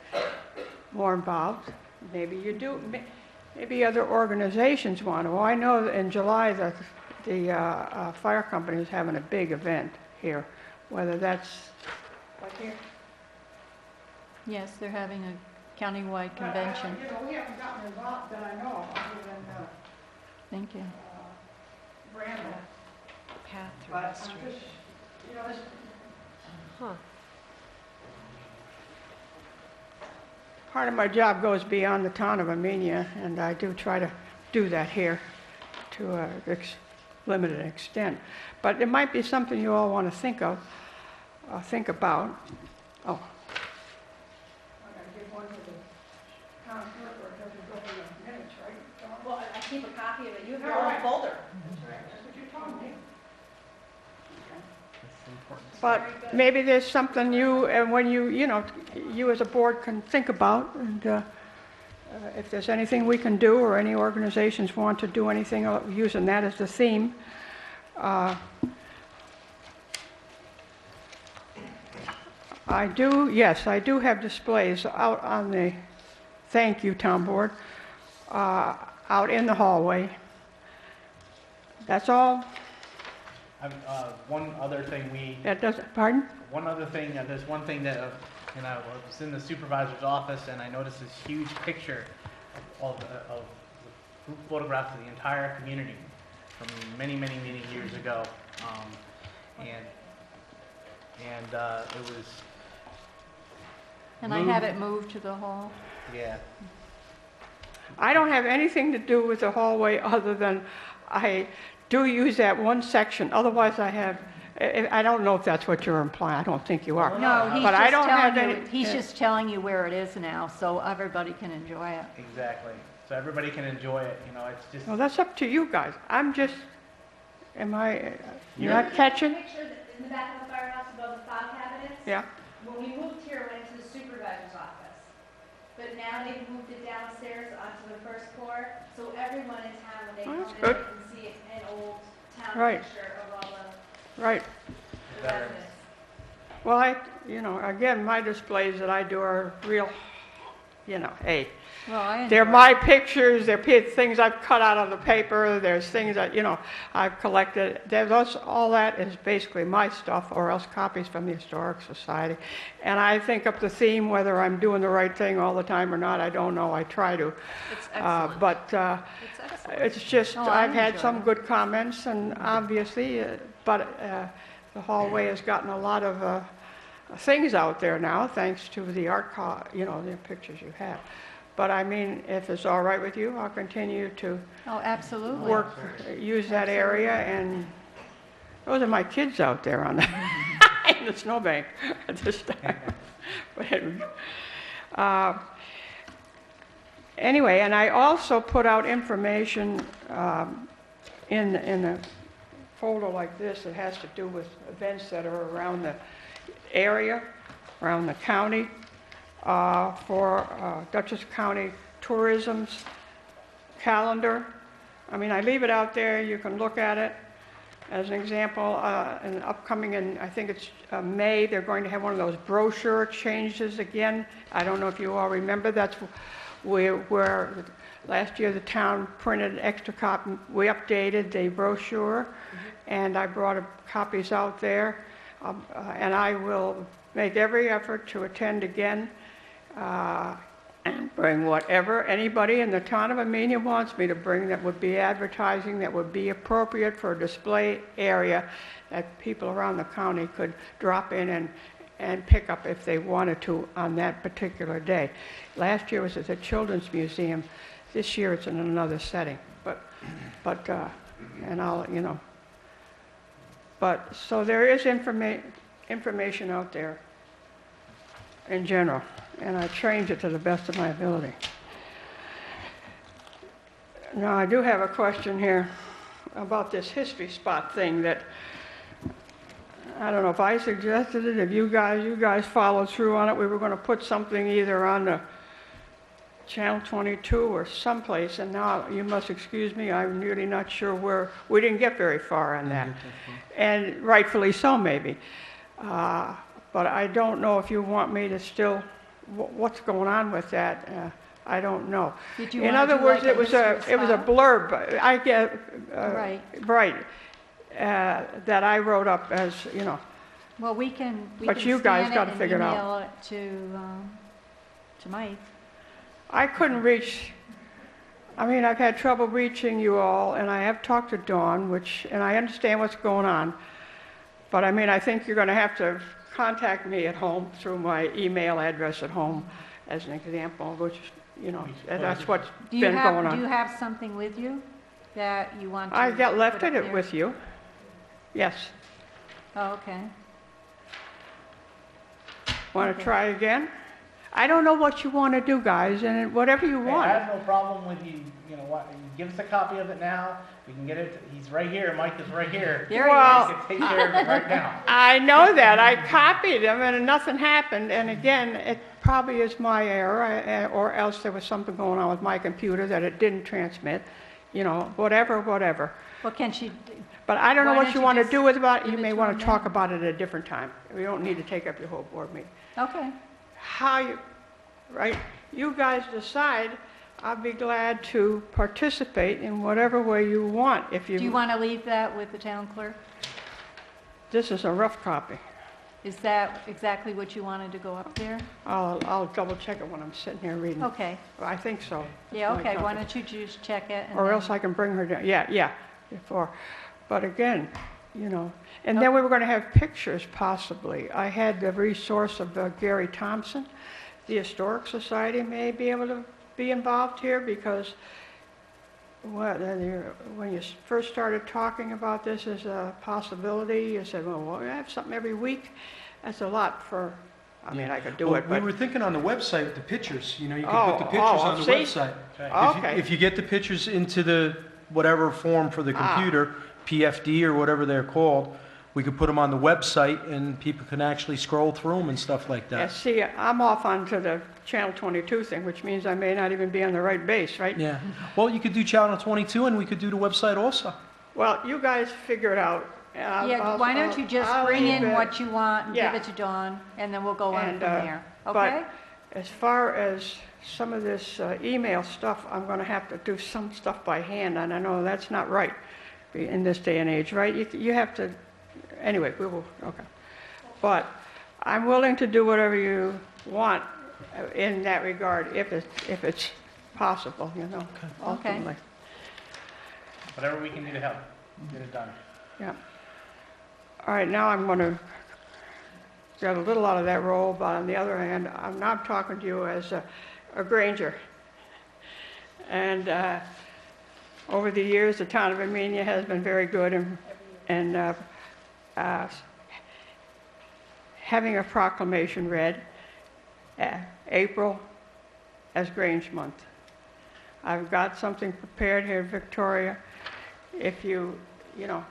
more involved, maybe you do. Maybe other organizations want to. Well, I know that in July the fire company is having a big event here, whether that's like here. Yes, they're having a countywide convention. We haven't gotten involved that I know of, other than Thank you. Brandon. Path Through But I'm History. just, Huh. part of my job goes beyond the town of Amenia, and I do try to do that here to a limited extent. But it might be something you all want to think about. Oh. I gotta give one to the town clerk, or it doesn't go in the minutes, right, Dawn? Well, I keep a copy of it. You have All your own right. folder. That's right, that's what you told me. That's important. But maybe there's something when you as a board can think about, and if there's anything we can do, or any organizations want to do anything using that as the theme. I do, yes, I do have displays out on the, thank you, Town Board, out in the hallway. That's all. One other thing That doesn't, pardon? there's one thing that, I was in the supervisor's office and I noticed this huge picture of group photographs of the entire community from many, many, many years ago. And it was, And I have it moved to the hall. yeah. I don't have anything to do with the hallway other than I do use that one section. Otherwise, I don't know if that's what you're implying. I don't think you are. No, he's But I just don't have telling you, any- he's yeah. just telling you where it is now, so everybody can enjoy it. Exactly. So everybody can enjoy it, it's just. Well, that's up to you guys. I'm just, you're not catching? Picture that in the back of the firehouse above the file cabinets. Yeah. When we moved here, it went to the supervisor's office. But now they've moved it downstairs onto the first floor, so everyone in town, when they Oh, come that's in, good. they can see an old town Right. picture of all Right. the residents. Well, again, my displays that I do are real, hey. Well, I They're enjoy my it. pictures, they're things I've cut out of the paper, there's things that, I've collected. All that is basically my stuff, or else copies from the Historic Society. And I think up the theme, whether I'm doing the right thing all the time or not, I don't know, I try to. It's excellent. But It's excellent. it's just, Oh, I I've had enjoy some it. good comments, and obviously, the hallway has gotten a lot of things out there now, thanks to the the pictures you have. But I mean, if it's all right with you, I'll continue to Oh, absolutely. use that area, and those are my kids out there on the, in the snowbank at this time. But anyway, and I also put out information in a folder like this that has to do with events that are around the area, around the county, for Dutchess County Tourism's calendar. I mean, I leave it out there, you can look at it. As an example, I think it's May, they're going to have one of those brochure changes again. I don't know if you all remember, that's where last year the town printed an extra copy. We updated the brochure, and I brought copies out there. And I will make every effort to attend again and bring whatever anybody in the town of Amenia wants me to bring that would be advertising, that would be appropriate for a display area that people around the county could drop in and pick up if they wanted to on that particular day. Last year was at the Children's Museum. This year it's in another setting. But so there is information out there in general, and I change it to the best of my ability. Now, I do have a question here about this history spot thing that, I don't know if I suggested it, if you guys followed through on it. We were going to put something either on the Channel 22 or someplace, and now you must excuse me, I'm really not sure where, we didn't get very far on that. And rightfully so, maybe. But I don't know if you want me to still, what's going on with that? I don't know. Did you In wanna other do words, like a it was a spot? blurb. I get Right. that I wrote up as Well, we can But you guys scan gotta and figure it out. email it to Mike. I couldn't reach. I mean, I've had trouble reaching you all, and I have talked to Dawn, and I understand what's going on. But I mean, I think you're going to have to contact me at home through my email address at home, as an example, which that's what's Do been going on. you have something with you that you want to I got left put up it there? with you. Yes. Oh, okay. Want Okay. to try again? I don't know what you want to do, guys, and whatever you Hey, want. I have no problem with you, give us a copy of it now. We can get it, he's right here, Mike is right here. There he Well- We can take care of it right now. I know that. I copied them, and nothing happened. And again, it probably is my error, or else there was something going on with my computer that it didn't transmit. Whatever. Well, can she, But I don't know Why what don't you you want to just do with about it. give You it may to want them to talk now? about it at a different time. We don't need to take up your whole board meeting. Okay. How you, right? You guys decide. I'll be glad to participate in whatever way you want. If Do you want to leave that with the town clerk? This is a rough copy. Is that exactly what you wanted to go up there? I'll double check it when I'm sitting here reading. Okay. I think so. That's Yeah, my okay, why copy. don't you just check it? And Or then- else I can bring her down. Yeah, before. But again, you know, and then we were going to have pictures possibly. I had the resource of Gary Thompson. The Historic Society may be able to be involved here because when you first started talking about this as a possibility, you said, well, we have something every week. That's a lot for, I mean, I could do Well, it, we but. were thinking on the website with the pictures, you know, you Oh, could put the pictures oh, on the see? website. Okay. If you get the pictures into the whatever form for the Ah. computer, PFD or whatever they're called, we could put them on the website and people can actually scroll through them and stuff like Yeah, that. see, I'm off onto the Channel 22 thing, which means I may not even be on the right base, right? Yeah. Well, you could do Channel 22 and we could do the website also. Well, you guys figure it out. Yeah, why don't you just I'll bring leave in it. what you want and give Yeah. it to Dawn, and then we'll go on And, from there, but- okay? As far as some of this email stuff, I'm going to have to do some stuff by hand, and I know that's not right in this day and age, right? You have to, anyway, we will, okay. But I'm willing to do whatever you want in that regard, if it's possible, you know, ultimately. Whatever we can do to help, get it done. Yeah. All right, now I'm going to get a little out of that role, but on the other hand, I'm not talking to you as a Granger. And over the years, the town of Amenia has been very good in having a proclamation read, April as Grange Month. I've got something prepared here, Victoria. If you know,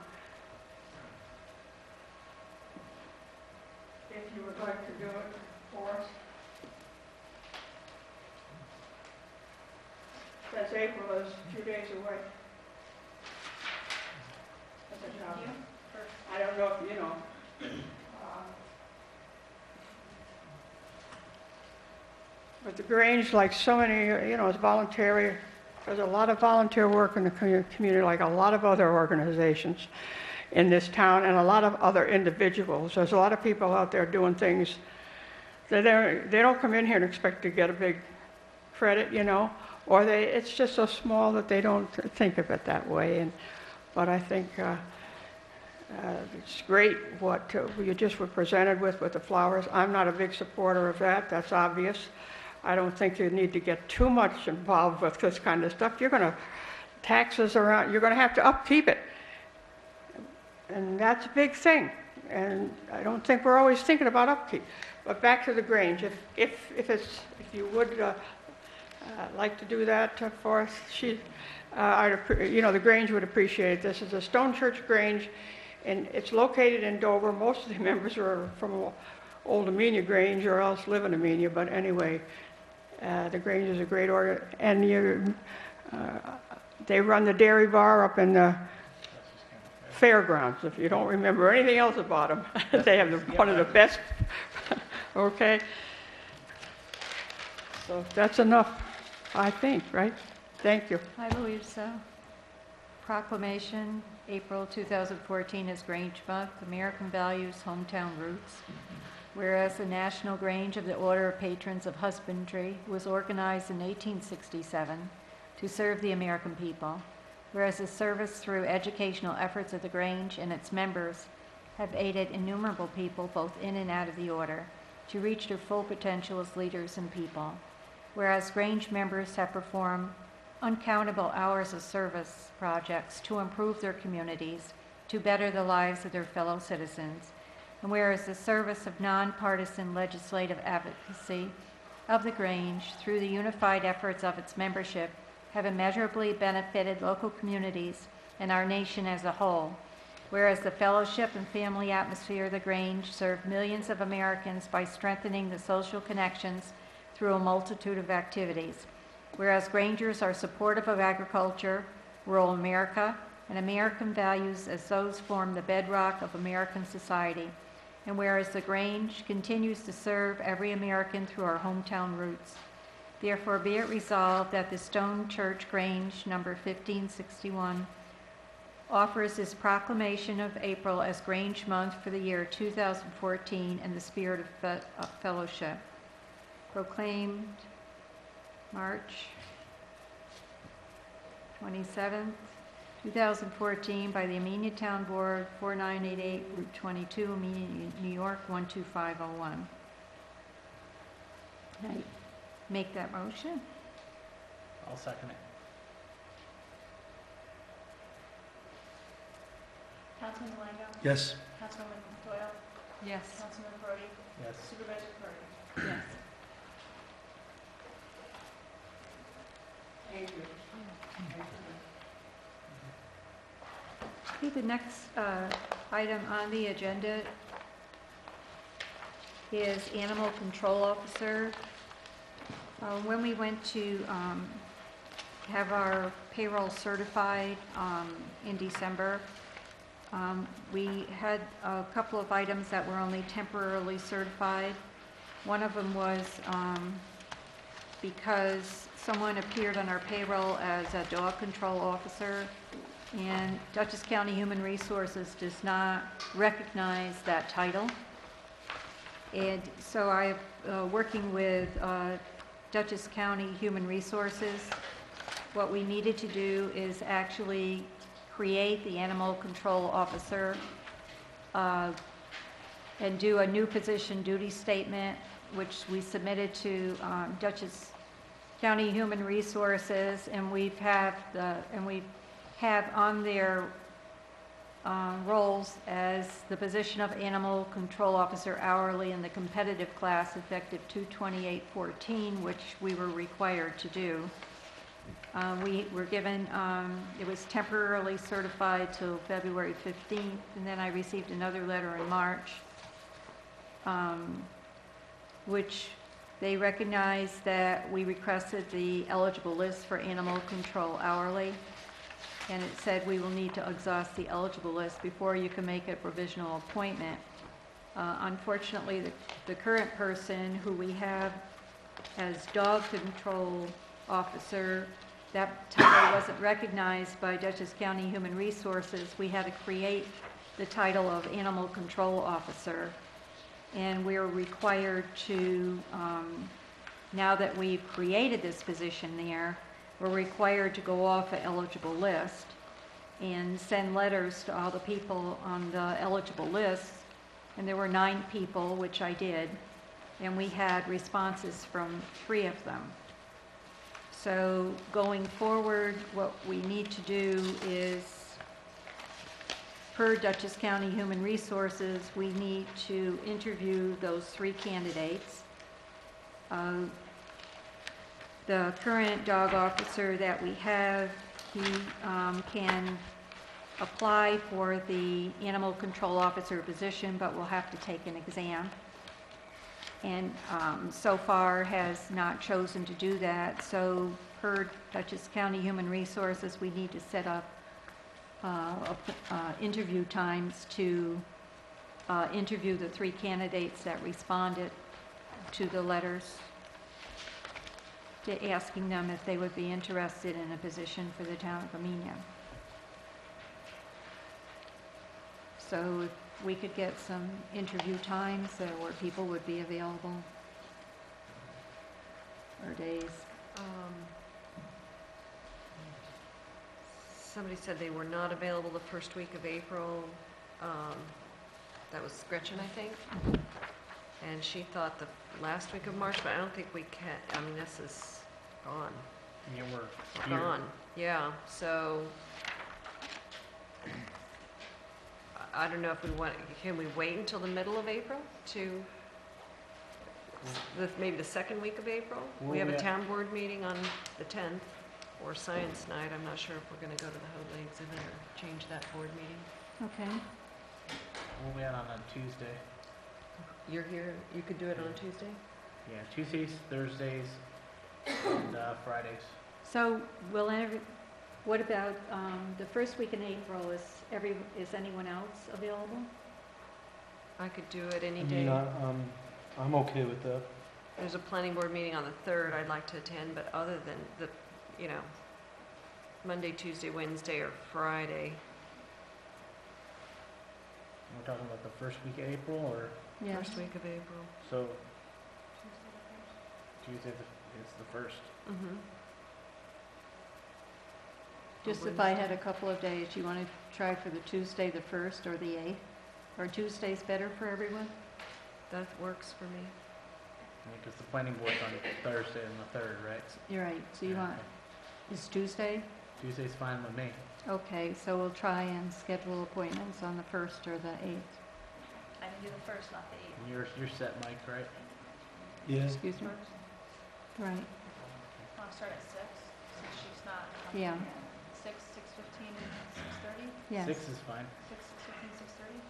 if you would like to do it for us. Since April is a few days away. That's a job. I don't know if you know. But the Grange, like so many, you know, is voluntary. There's a lot of volunteer work in the community, like a lot of other organizations in this town and a lot of other individuals. There's a lot of people out there doing things that they don't come in here and expect to get a big credit, you know, or it's just so small that they don't think of it that way. But I think it's great what you just were presented with the flowers. I'm not a big supporter of that, that's obvious. I don't think you need to get too much involved with this kind of stuff. You're going to, taxes around, you're going to have to upkeep it. And that's a big thing. And I don't think we're always thinking about upkeep. But back to the Grange, if you would like to do that for us, the Grange would appreciate it. This is a Stone Church Grange, and it's located in Dover. Most of the members are from Old Amenia Grange or else live in Amenia, but anyway, the Grange is a great order. And they run the dairy bar up in the fairgrounds. If you don't remember anything else about them, they have one of the best. Okay? So that's enough, I think, right? Thank you. I believe so. Proclamation, April 2014 is Grange Month, American Values, Hometown Roots. Whereas the National Grange of the Order of Patrons of Husbandry was organized in 1867 to serve the American people. Whereas the service through educational efforts of the Grange and its members have aided innumerable people, both in and out of the order, to reach their full potential as leaders and people. Whereas Grange members have performed uncountable hours of service projects to improve their communities, to better the lives of their fellow citizens. And whereas the service of nonpartisan legislative advocacy of the Grange through the unified efforts of its membership have immeasurably benefited local communities and our nation as a whole. Whereas the fellowship and family atmosphere of the Grange serve millions of Americans by strengthening the social connections through a multitude of activities. Whereas Grangers are supportive of agriculture, rural America, and American values as those form the bedrock of American society. And whereas the Grange continues to serve every American through our hometown roots. Therefore, be it resolved that the Stone Church Grange, number 1561, offers this proclamation of April as Grange Month for the year 2014 in the spirit of fellowship. Proclaimed March 27th, 2014 by the Amenia Town Board, 4988 Route 22, Amenia, New York, 12501. Can I make that motion? I'll second it. Councilman Malengo? Yes. Councilwoman Doyle? Yes. Councilman Brody? Yes. Supervisor Curry? Yes. Okay, the next item on the agenda is Animal Control Officer. When we went to have our payroll certified in December, we had a couple of items that were only temporarily certified. One of them was because someone appeared on our payroll as a dog control officer, and Dutchess County Human Resources does not recognize that title. And so I'm working with Dutchess County Human Resources. What we needed to do is actually create the animal control officer and do a new position duty statement, which we submitted to Dutchess County Human Resources, and we have on their roles as the position of animal control officer hourly in the competitive class effective 2/28/14, which we were required to do. We were given, it was temporarily certified till February 15th, and then I received another letter in March, which they recognized that we requested the eligible list for animal control hourly, and it said we will need to exhaust the eligible list before you can make a provisional appointment. Unfortunately, the current person who we have as dog control officer, that title wasn't recognized by Dutchess County Human Resources. We had to create the title of animal control officer, and we're required to, now that we've created this position there, we're required to go off an eligible list and send letters to all the people on the eligible list. And there were 9 people, which I did, and we had responses from 3 of them. So going forward, what we need to do is, per Dutchess County Human Resources, we need to interview those 3 candidates. The current dog officer that we have, he can apply for the animal control officer position, but will have to take an exam. And so far has not chosen to do that. So per Dutchess County Human Resources, we need to set up interview times to interview the 3 candidates that responded to the letters, to asking them if they would be interested in a position for the town of Amenia. So if we could get some interview times where people would be available, or days. Somebody said they were not available the first week of April. That was Gretchen, I think. And she thought the last week of March, but I don't think we can. I mean, this is gone. Yeah, we're Gone. Yeah. So I don't know if we want. Can we wait until the middle of April to maybe the second week of April? We have a town board meeting on the 10th, or science night. I'm not sure if we're going to go to the Hoadley exhibit or change that board meeting. Okay. We'll be out on a Tuesday. You're here. You could do it on Tuesday. Yeah, Tuesdays, Thursdays, and Fridays. So will What about the first week in April? Is anyone else available? I could do it any I day. mean, I'm okay with that. There's a planning board meeting on the 3rd I'd like to attend, but other than the, you know, Monday, Tuesday, Wednesday, or Friday. We're talking about the first week of April, or, Yes. First week of April. so Tuesday, it's the first. Mm-hmm. Just if I had a couple of days, you want to try for the Tuesday, the 1st, or the 8th? Or Tuesday's better for everyone? That works for me. Because the planning board's on Thursday and the 3rd, right? You're right, so you Yeah, want, is Tuesday? Tuesday's fine with me. Okay, so we'll try and schedule appointments on the 1st or the 8th. I can do the first, not the And you're set, Mike, right? Yeah. Excuse me? Right, Want to start at 6, since she's not. yeah, 6, 6:15, and 6:30? yes. 6 is fine. 6:15, 6:30?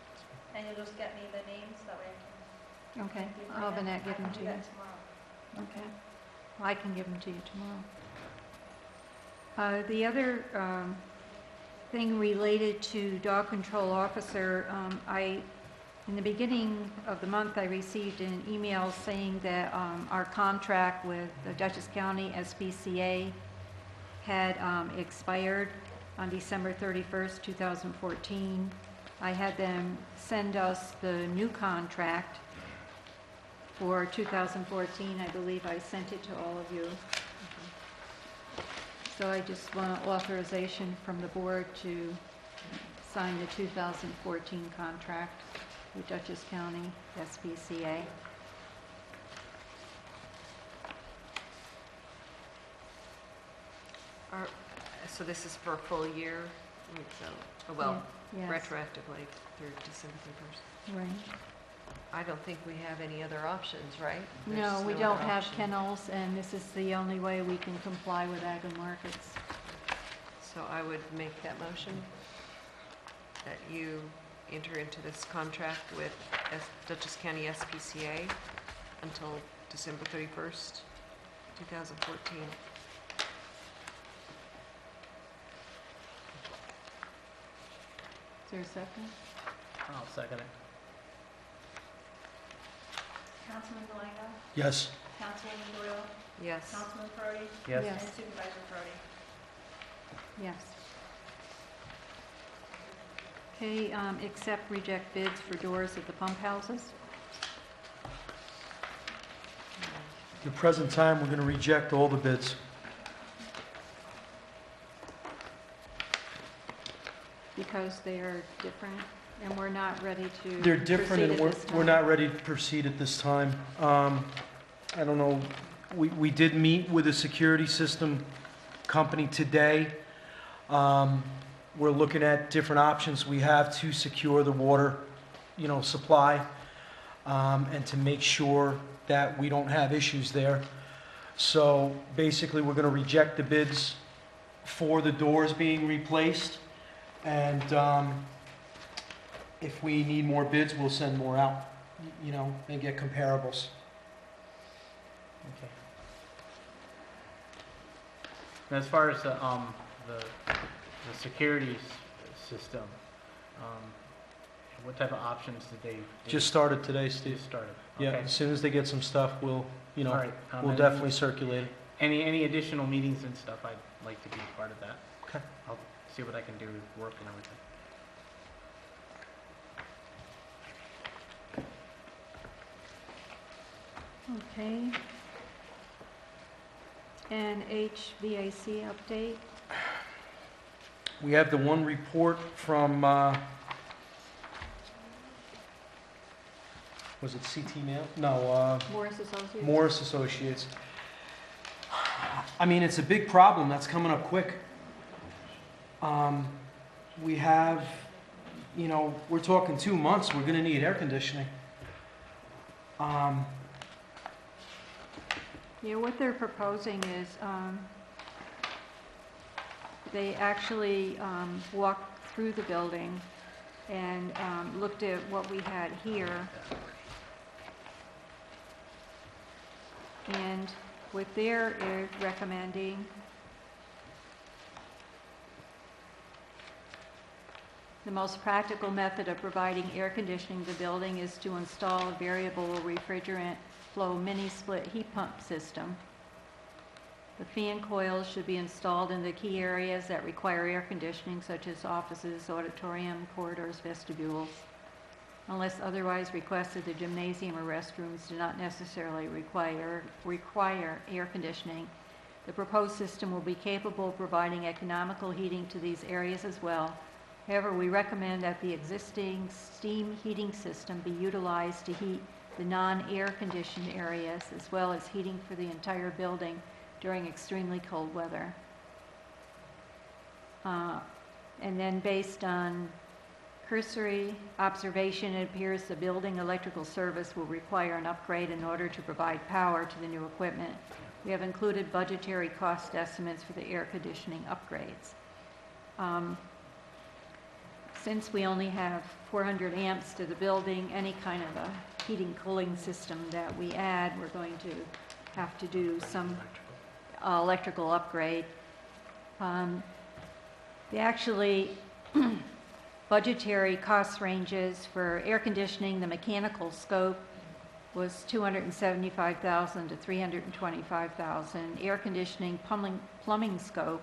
And you'll just get me the names, that way I can. Okay, do I'll have that. Annette give them I to can do you. that tomorrow. Okay. Well, I can give them to you tomorrow. The other thing related to dog control officer, in the beginning of the month, I received an email saying that our contract with the Dutchess County SPCA had expired on December 31st, 2014. I had them send us the new contract for 2014. I believe I sent it to all of you. So I just want authorization from the board to sign the 2014 contract with Dutchess County SPCA. So this is for a full year, so, well, Yes. retroactively through December 31st. Right. I don't think we have any other options, right? No, There's we no don't other have option. kennels, and this is the only way we can comply with ag and markets. So I would make that motion that you enter into this contract with Dutchess County SPCA until December 31st, 2014. Is there a second? I'll second it. Councilman Delango? Yes. Councilwoman Doyle? Yes. Councilman Prody? Yes. Yes. And Supervisor Prody? Yes. Okay, accept, reject bids for doors at the pump houses. At the present time, we're going to reject all the bids. Because they are different, and we're not ready to They're different, and proceed at this we're time. not ready to proceed at this time. I don't know, we did meet with a security system company today. We're looking at different options we have to secure the water, supply, and to make sure that we don't have issues there. So basically, we're going to reject the bids for the doors being replaced, and if we need more bids, we'll send more out, and get comparables. Okay. And as far as the security system, what type of options did they? Just started today, Steve. Just started. Yeah, Okay. as soon as they get some stuff, we'll, All right. we'll and definitely circulate it. Any additional meetings and stuff, I'd like to be a part of that. Okay. I'll see what I can do, work and everything. Okay. And HVAC update. We have the one report from, was it CT Mail? No, Morris Associates? Morris Associates. I mean, it's a big problem that's coming up quick. We have, we're talking 2 months, we're gonna need air conditioning. Yeah, what they're proposing is, they actually walked through the building and looked at what we had here. And what they're recommending The most practical method of providing air conditioning to the building is to install a variable refrigerant flow mini-split heat pump system. The fan coils should be installed in the key areas that require air conditioning, such as offices, auditorium, corridors, vestibules. Unless otherwise requested, the gymnasium or restrooms do not necessarily require air conditioning. The proposed system will be capable of providing economical heating to these areas as well. However, we recommend that the existing steam heating system be utilized to heat the non-air conditioned areas, as well as heating for the entire building during extremely cold weather. And then based on cursory observation, it appears the building electrical service will require an upgrade in order to provide power to the new equipment. We have included budgetary cost estimates for the air conditioning upgrades. Since we only have 400 amps to the building, any kind of a heating cooling system that we add, we're going to have to do some electrical upgrade. The actually budgetary cost ranges for air conditioning, the mechanical scope was $275,000 to $325,000. Air conditioning plumbing scope,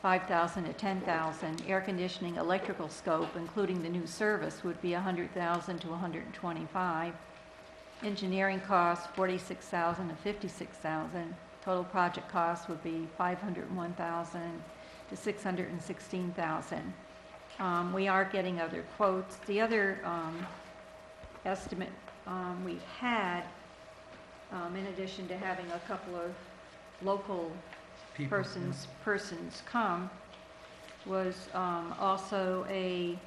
$5,000 to $10,000. Air conditioning electrical scope, including the new service, would be $100,000 to $125,000. Engineering costs, $46,000 to $56,000. Total project cost would be $501,000 to $616,000. We are getting other quotes. The other estimate we had, in addition to having a couple of local persons come, was also a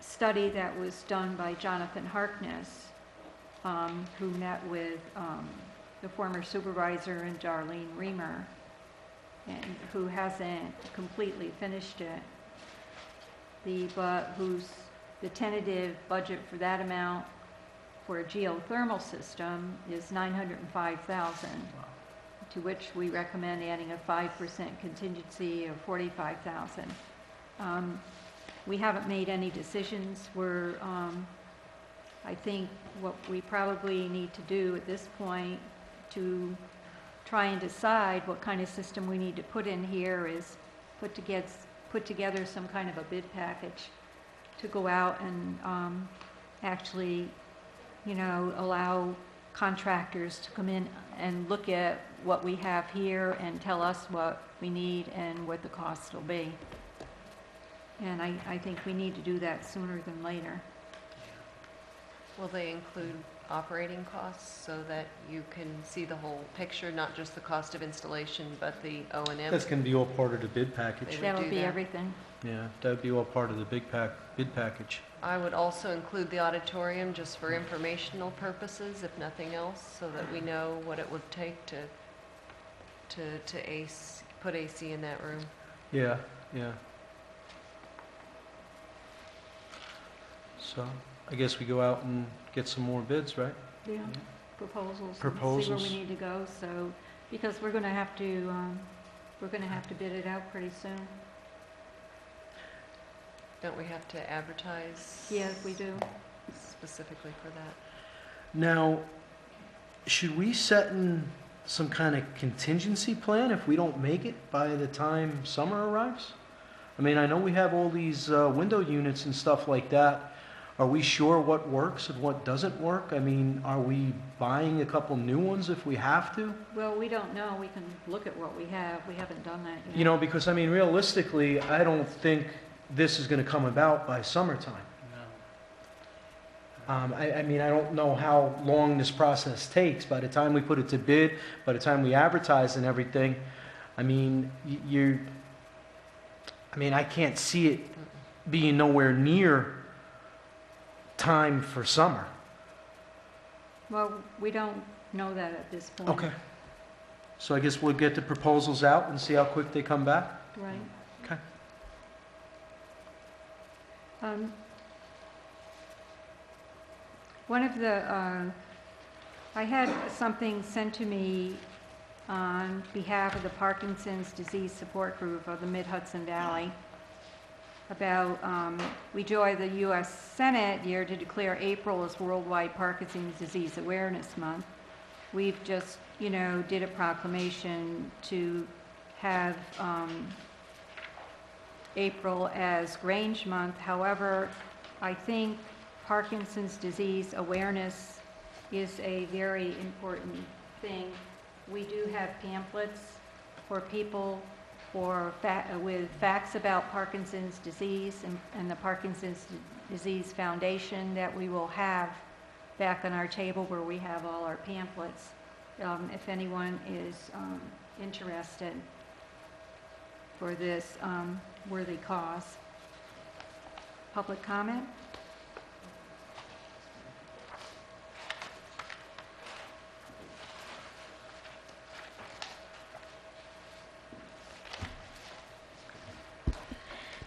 study that was done by Jonathan Harkness, who met with the former supervisor and Darlene Reamer, and who hasn't completely finished it. But the tentative budget for that amount for a geothermal system is $905,000. To which we recommend adding a 5% contingency of $45,000. We haven't made any decisions. I think what we probably need to do at this point to try and decide what kind of system we need to put in here is put together some kind of a bid package to go out and actually, allow contractors to come in and look at what we have here and tell us what we need and what the cost will be. And I think we need to do that sooner than later. Will they include operating costs so that you can see the whole picture, not just the cost of installation, but the O&M? That's going to be all part of the bid package. They would That do would be that. everything. Yeah, that would be all part of the bid package. I would also include the auditorium just for informational purposes, if nothing else, so that we know what it would take to put AC in that room. Yeah, yeah. So, I guess we go out and get some more bids, right? Yeah, proposals. And see Proposals. where we need to go, so, because we're gonna have to bid it out pretty soon. Don't we have to advertise? Yes, we do. Specifically for that? Now, should we set in some kind of contingency plan if we don't make it by the time summer arrives? I mean, I know we have all these window units and stuff like that. Are we sure what works and what doesn't work? I mean, are we buying a couple new ones if we have to? Well, we don't know. We can look at what we have. We haven't done that yet. Because, I mean, realistically, I don't think this is going to come about by summertime. No. I mean, I don't know how long this process takes. By the time we put it to bid, by the time we advertise and everything, I mean, I can't see it being nowhere near time for summer. Well, we don't know that at this point. Okay. So I guess we'll get the proposals out and see how quick they come back? Right. Okay. One of the, I had something sent to me on behalf of the Parkinson's Disease Support Group of the Mid-Hudson Valley. about, we joined the U.S. Senate year to declare April as Worldwide Parkinson's Disease Awareness Month. We've just, did a proclamation to have April as Grange Month. However, I think Parkinson's disease awareness is a very important thing. We do have pamphlets for people with facts about Parkinson's disease and the Parkinson's Disease Foundation that we will have back on our table where we have all our pamphlets, if anyone is interested for this worthy cause. Public comment?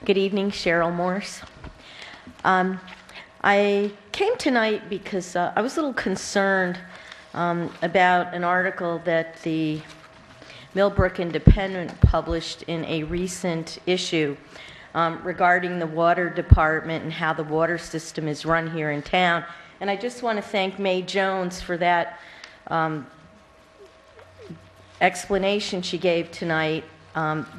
Good evening, Cheryl Morse. I came tonight because I was a little concerned about an article that the Millbrook Independent published in a recent issue regarding the water department and how the water system is run here in town. And I just want to thank Mae Jones for that explanation she gave tonight.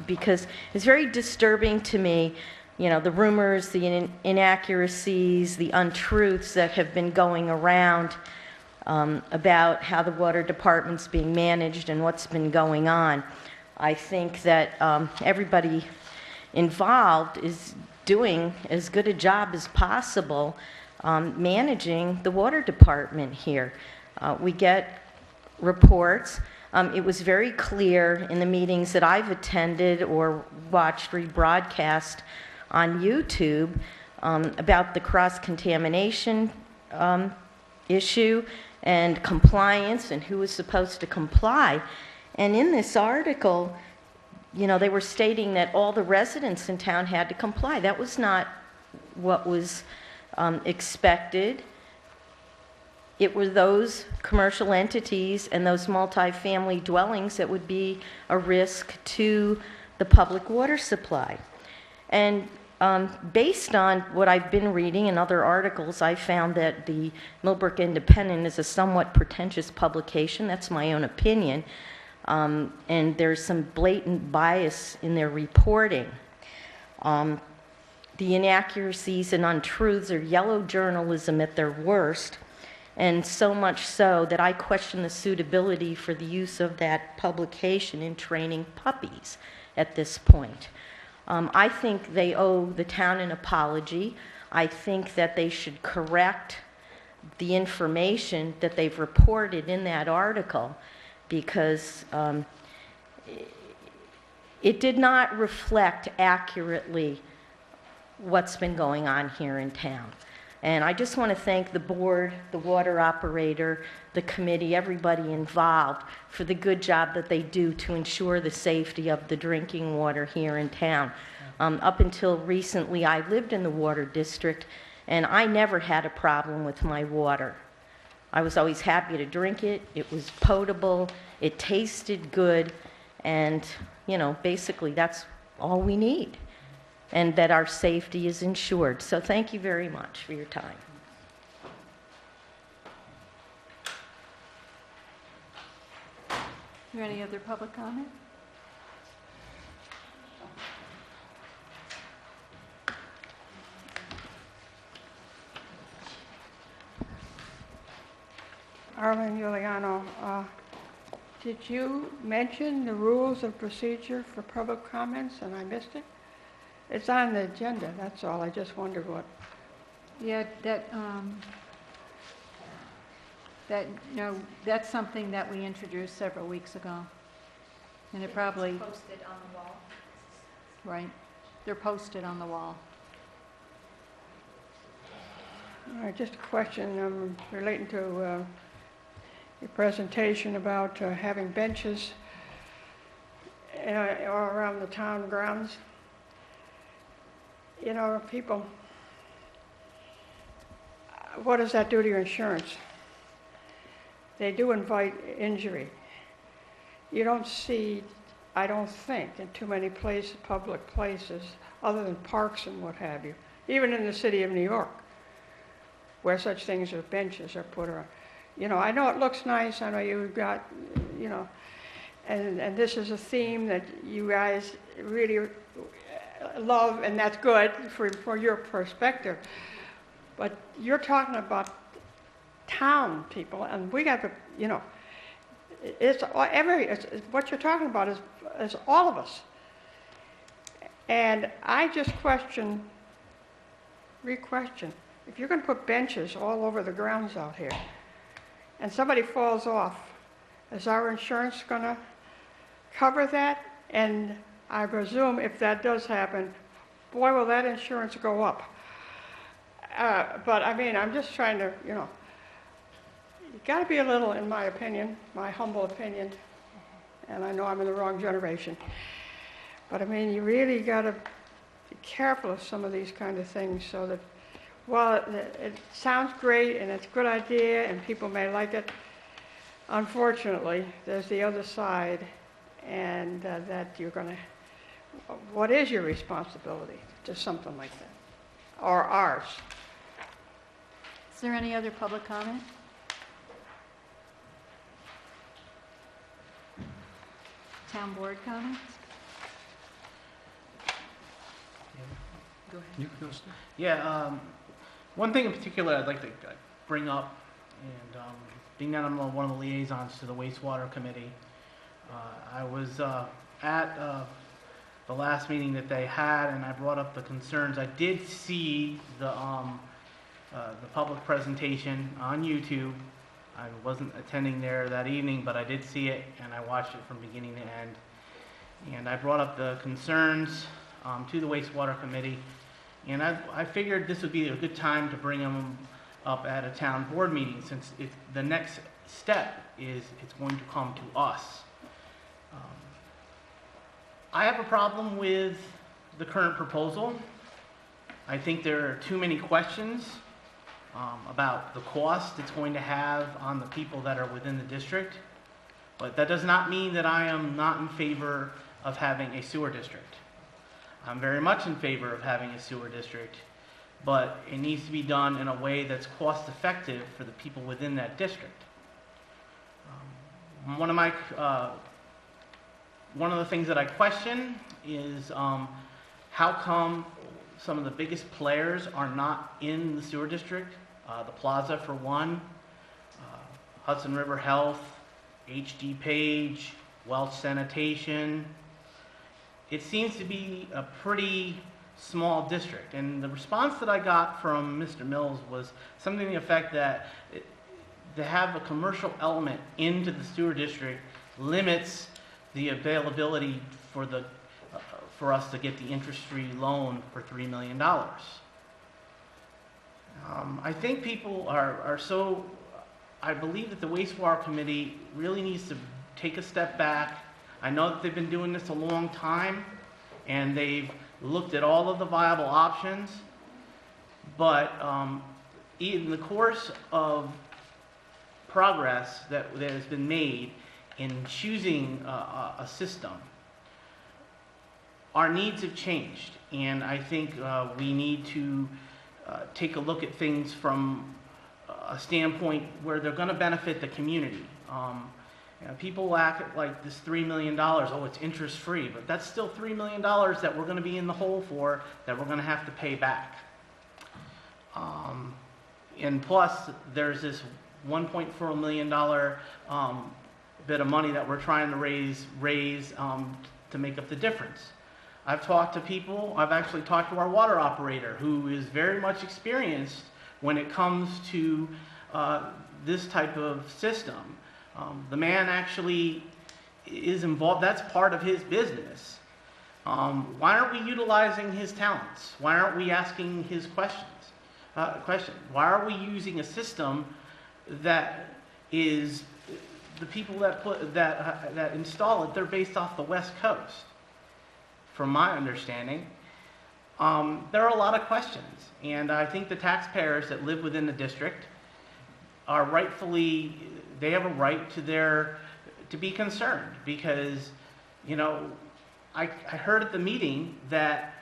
Because it's very disturbing to me, the rumors, the inaccuracies, the untruths that have been going around about how the water department's being managed and what's been going on. I think that everybody involved is doing as good a job as possible managing the water department here. We get reports. It was very clear in the meetings that I've attended or watched rebroadcast on YouTube about the cross-contamination issue and compliance and who was supposed to comply. And in this article, they were stating that all the residents in town had to comply. That was not what was expected. It were those commercial entities and those multifamily dwellings that would be a risk to the public water supply. And based on what I've been reading in other articles, I found that the Millbrook Independent is a somewhat pretentious publication. That's my own opinion. And there's some blatant bias in their reporting. The inaccuracies and untruths are yellow journalism at their worst. And so much so that I question the suitability for the use of that publication in training puppies at this point. I think they owe the town an apology. I think that they should correct the information that they've reported in that article because it did not reflect accurately what's been going on here in town. And I just want to thank the board, the water operator, the committee, everybody involved for the good job that they do to ensure the safety of the drinking water here in town. Up until recently, I lived in the water district, and I never had a problem with my water. I was always happy to drink it. It was potable. It tasted good. And, basically that's all we need. And that our safety is ensured. So thank you very much for your time. Is there any other public comment? Arlene Giuliano, did you mention the rules of procedure for public comments and I missed it? It's on the agenda, that's all. I just wondered what. Yeah, that's something that we introduced several weeks ago. And it probably... It's posted on the wall. Right. They're posted on the wall. All right, just a question relating to your presentation about having benches all around the town grounds. People, what does that do to your insurance? They do invite injury. You don't see I don't think, in too many places, public places, other than parks and what have you, even in the city of New York, where such things as benches are put around. You know, I know it looks nice, I know you've got, you know, and this is a theme that you guys really love, and that's good for your perspective. But you're talking about town people, and we got to, you know, it's what you're talking about is all of us. And I just re-question, if you're going to put benches all over the grounds out here, and somebody falls off, is our insurance going to cover that? And I presume if that does happen, boy, will that insurance go up. But I mean, I'm just trying to, you know, you got to be a little, in my opinion, my humble opinion, and I know I'm in the wrong generation, but I mean, you really got to be careful of some of these kind of things so that while it sounds great and it's a good idea and people may like it, unfortunately, there's the other side, and that you're going to, what is your responsibility to something like that, or ours? Is there any other public comment? Town board comments? Go ahead. You can go, Steve. Yeah, one thing in particular I'd like to bring up, and being that I'm one of the liaisons to the wastewater committee, I was at the last meeting that they had, and I brought up the concerns. I did see the public presentation on YouTube. I wasn't attending there that evening, but I did see it, and I watched it from beginning to end. And I brought up the concerns to the wastewater committee, and I figured this would be a good time to bring them up at a town board meeting, since the next step is it's going to come to us. I have a problem with the current proposal. I think there are too many questions about the cost it's going to have on the people that are within the district. But that does not mean that I am not in favor of having a sewer district. I'm very much in favor of having a sewer district, but it needs to be done in a way that's cost effective for the people within that district. One of the things that I question is how come some of the biggest players are not in the sewer district? The Plaza for one, Hudson River Health, HD Page, Welch Sanitation. It seems to be a pretty small district, and the response that I got from Mr. Mills was something to the effect that to have a commercial element into the sewer district limits the availability for us to get the interest-free loan for $3 million. I think people are so, I believe that the wastewater committee really needs to take a step back. I know that they've been doing this a long time, and they've looked at all of the viable options, but in the course of progress that has been made in choosing a system, our needs have changed, and I think we need to take a look at things from a standpoint where they're going to benefit the community. You know, people act like this $3 million, oh, it's interest-free, but that's still $3 million that we're going to be in the hole for, that we're going to have to pay back. And plus, there's this $1.4 million bit of money that we're trying to raise to make up the difference. I've talked to people, I've actually talked to our water operator, who is very much experienced when it comes to this type of system. The man actually is involved, that's part of his business. Why aren't we utilizing his talents? Why aren't we asking his questions? Why are we using a system that is, the people that install it, they're based off the West Coast? From my understanding, there are a lot of questions, and I think the taxpayers that live within the district are rightfully, they have a right to be concerned, because you know, I heard at the meeting that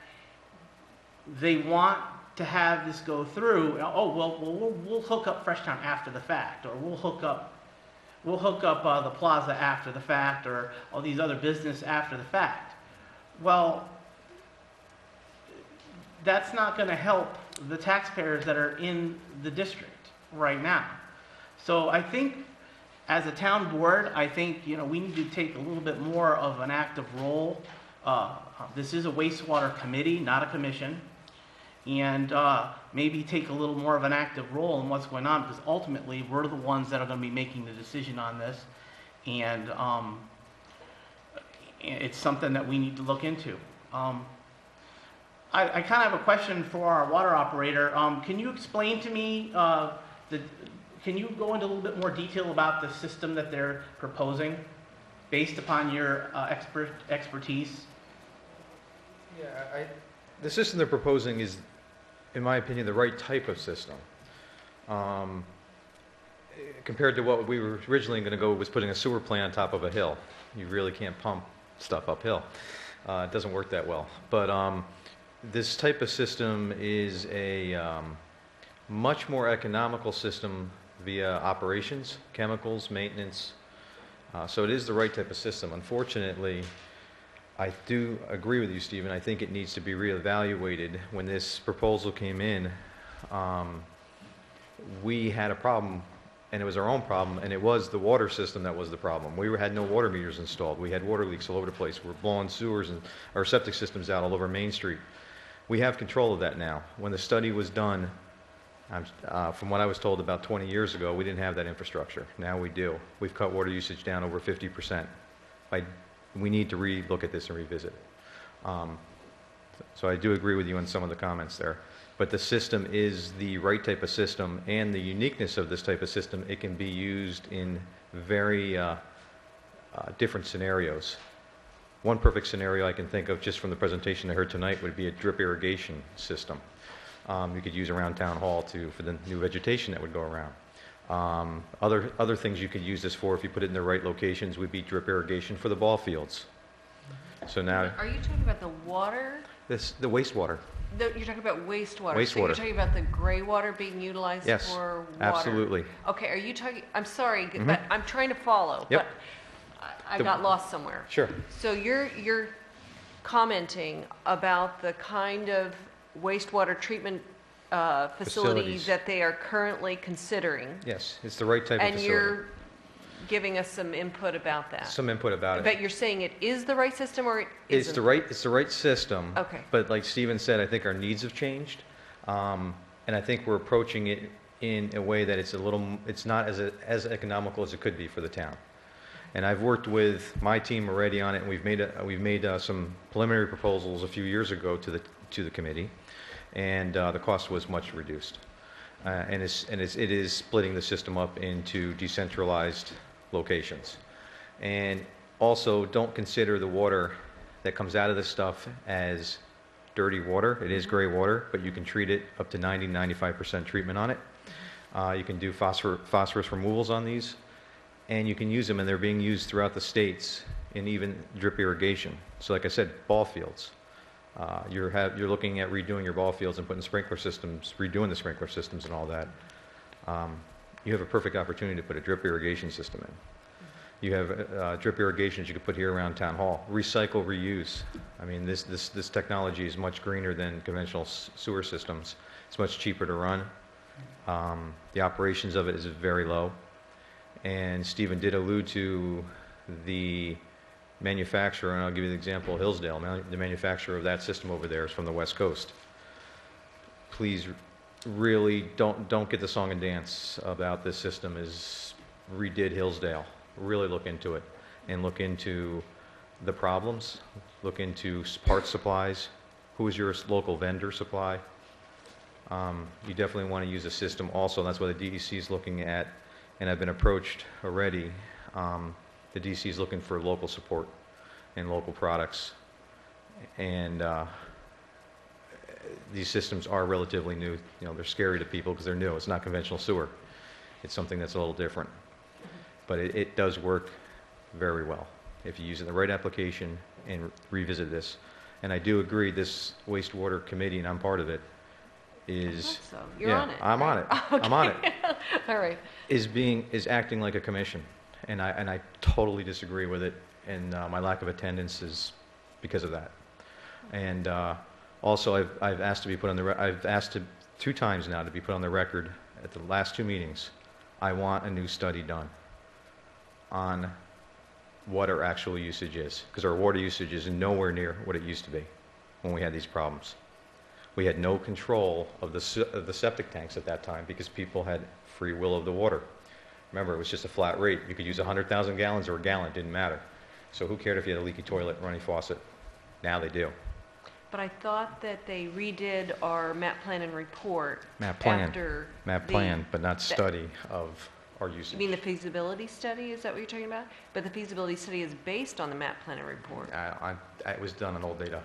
they want to have this go through. Oh, well, we'll hook up Freshtown after the fact, or we'll hook up the plaza after the fact, or all these other business after the fact. Well, that's not going to help the taxpayers that are in the district right now. So I think as a town board, I think, you know, we need to take a little bit more of an active role. This is a wastewater committee, not a commission. And maybe take a little more of an active role in what's going on, because ultimately we're the ones that are going to be making the decision on this. And it's something that we need to look into. I kind of have a question for our water operator. Can you explain to me, can you go into a little bit more detail about the system that they're proposing based upon your expertise? Yeah, the system they're proposing is, in my opinion, the right type of system. Compared to what we were originally going to go was putting a sewer plant on top of a hill. You really can't pump stuff uphill. It doesn't work that well. But this type of system is a much more economical system via operations, chemicals, maintenance. So it is the right type of system. Unfortunately, I do agree with you, Stephen. I think it needs to be reevaluated. When this proposal came in, we had a problem, and it was our own problem, and it was the water system that was the problem. We had no water meters installed. We had water leaks all over the place. We're blowing sewers and our septic systems out all over Main Street. We have control of that now. When the study was done, from what I was told about 20 years ago, we didn't have that infrastructure. Now we do. We've cut water usage down over 50%. We need to re-look at this and revisit it. So I do agree with you on some of the comments there. But the system is the right type of system, and the uniqueness of this type of system, it can be used in very different scenarios. One perfect scenario I can think of just from the presentation I heard tonight would be a drip irrigation system. You could use around Town Hall for the new vegetation that would go around. Other things you could use this for, if you put it in the right locations, would be drip irrigation for the ball fields. So now, Are you talking about the water? the wastewater. You're talking about wastewater. So Wastewater. you're talking about the gray water being utilized Yes, for water? absolutely. Okay, are you talking, I'm sorry, but I'm trying to follow, Yep. but I got lost somewhere. Sure. So you're commenting about the kind of wastewater treatment facilities that they are currently considering. Yes, it's the right type of And facility. you're giving us some input about that. Some input about it. But you're saying it is the right system, or it It's isn't? the right system. Okay. But like Stephen said, I think our needs have changed, and I think we're approaching it in a way that it's not as economical as it could be for the town. And I've worked with my team already on it, and we've made some preliminary proposals a few years ago to the committee, and the cost was much reduced. And it is splitting the system up into decentralized locations. And also, don't consider the water that comes out of this stuff as dirty water. It is gray water, but you can treat it up to 90-95% treatment on it. You can do phosphorus removals on these, and you can use them, and they're being used throughout the states in even drip irrigation. So like I said, ball fields. You're looking at redoing your ball fields and putting sprinkler systems, redoing the sprinkler systems and all that. You have a perfect opportunity to put a drip irrigation system in. You have drip irrigations you could put here around Town Hall. Recycle, reuse. I mean, this technology is much greener than conventional sewer systems. It's much cheaper to run. The operations of it is very low. And Stephen did allude to the manufacturer, and I'll give you the example of Hillsdale. The manufacturer of that system over there is from the West Coast. Please really don't get the song and dance about this system is redid Hillsdale. Really look into it and look into the problems, look into parts supplies, who is your local vendor supply. You definitely want to use a system also. That's what the DEC is looking at, and I've been approached already. The DEC is looking for local support and local products, and these systems are relatively new. You know, they're scary to people because they're new. It's not conventional sewer. It's something that's a little different, but it does work very well, if you use the right application and revisit this. And I do agree, this wastewater committee, and I'm part of it, is... So, you're yeah, on it, I'm on right? it. I'm on it. Okay. All right. Is acting like a commission, and I totally disagree with it, and my lack of attendance is because of that. And also, I've asked to be put on the I've asked to 2 times now to be put on the record at the last 2 meetings. I want a new study done on what our actual usage is, because our water usage is nowhere near what it used to be when we had these problems. We had no control of the septic tanks at that time because people had free will of the water. Remember, it was just a flat rate. You could use 100,000 gallons or a gallon, didn't matter. So who cared if you had a leaky toilet, running faucet? Now they do. But I thought that they redid our map plan and report Map plan, after map the- plan, but not study of our usage. You mean the feasibility study, is that what you're talking about? But the feasibility study is based on the map plan and report, It was done on old data.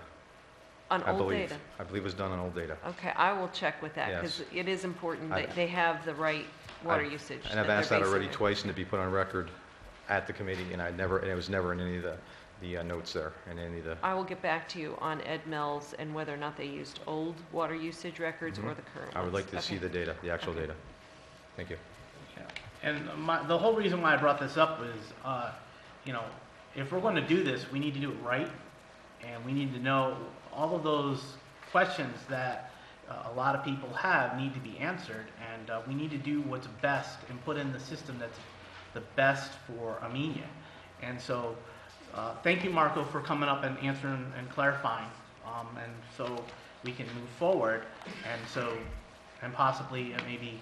on I old believe. data. I believe it was done on old data. Okay, I will check with that, because Yes. it is important I- that they have the right water usage. And I've they're asked that basing already it. twice and to be put on record at the committee, and it was never in any of the notes there, and any of the... I will get back to you on Ed Mills and whether or not they used old water usage records or the current ones. I would like to see Okay. the data, the actual Okay. data. Thank you. Yeah. And the whole reason why I brought this up was, you know, if we're going to do this, we need to do it right, and we need to know all of those questions that a lot of people have need to be answered, and we need to do what's best and put in the system that's the best for Amenia. And so, thank you, Marco, for coming up and answering and clarifying, and so we can move forward, and possibly maybe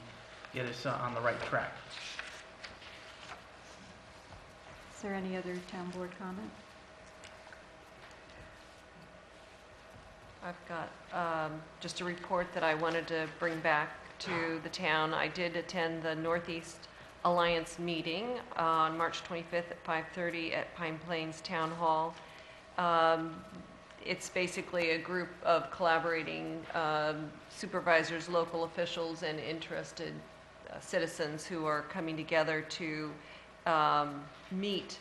get us on the right track. Is there any other town board comment? I've got just a report that I wanted to bring back to the town. I did attend the Northeast Alliance meeting on March 25th at 5:30 at Pine Plains Town Hall. It's basically a group of collaborating supervisors, local officials, and interested citizens who are coming together to meet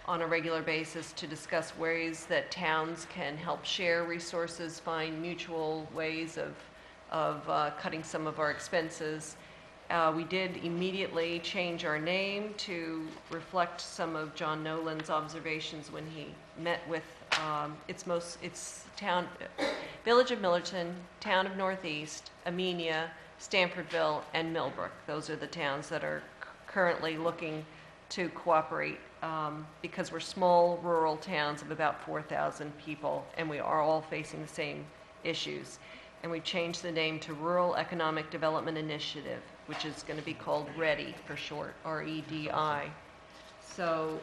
on a regular basis to discuss ways that towns can help share resources, find mutual ways of cutting some of our expenses. We did immediately change our name to reflect some of John Nolan's observations when he met with it's town, Village of Millerton, Town of Northeast, Amenia, Stanfordville, and Millbrook. Those are the towns that are currently looking to cooperate because we're small rural towns of about 4,000 people, and we are all facing the same issues. And we changed the name to Rural Economic Development Initiative, which is going to be called REDI for short, R-E-D-I. So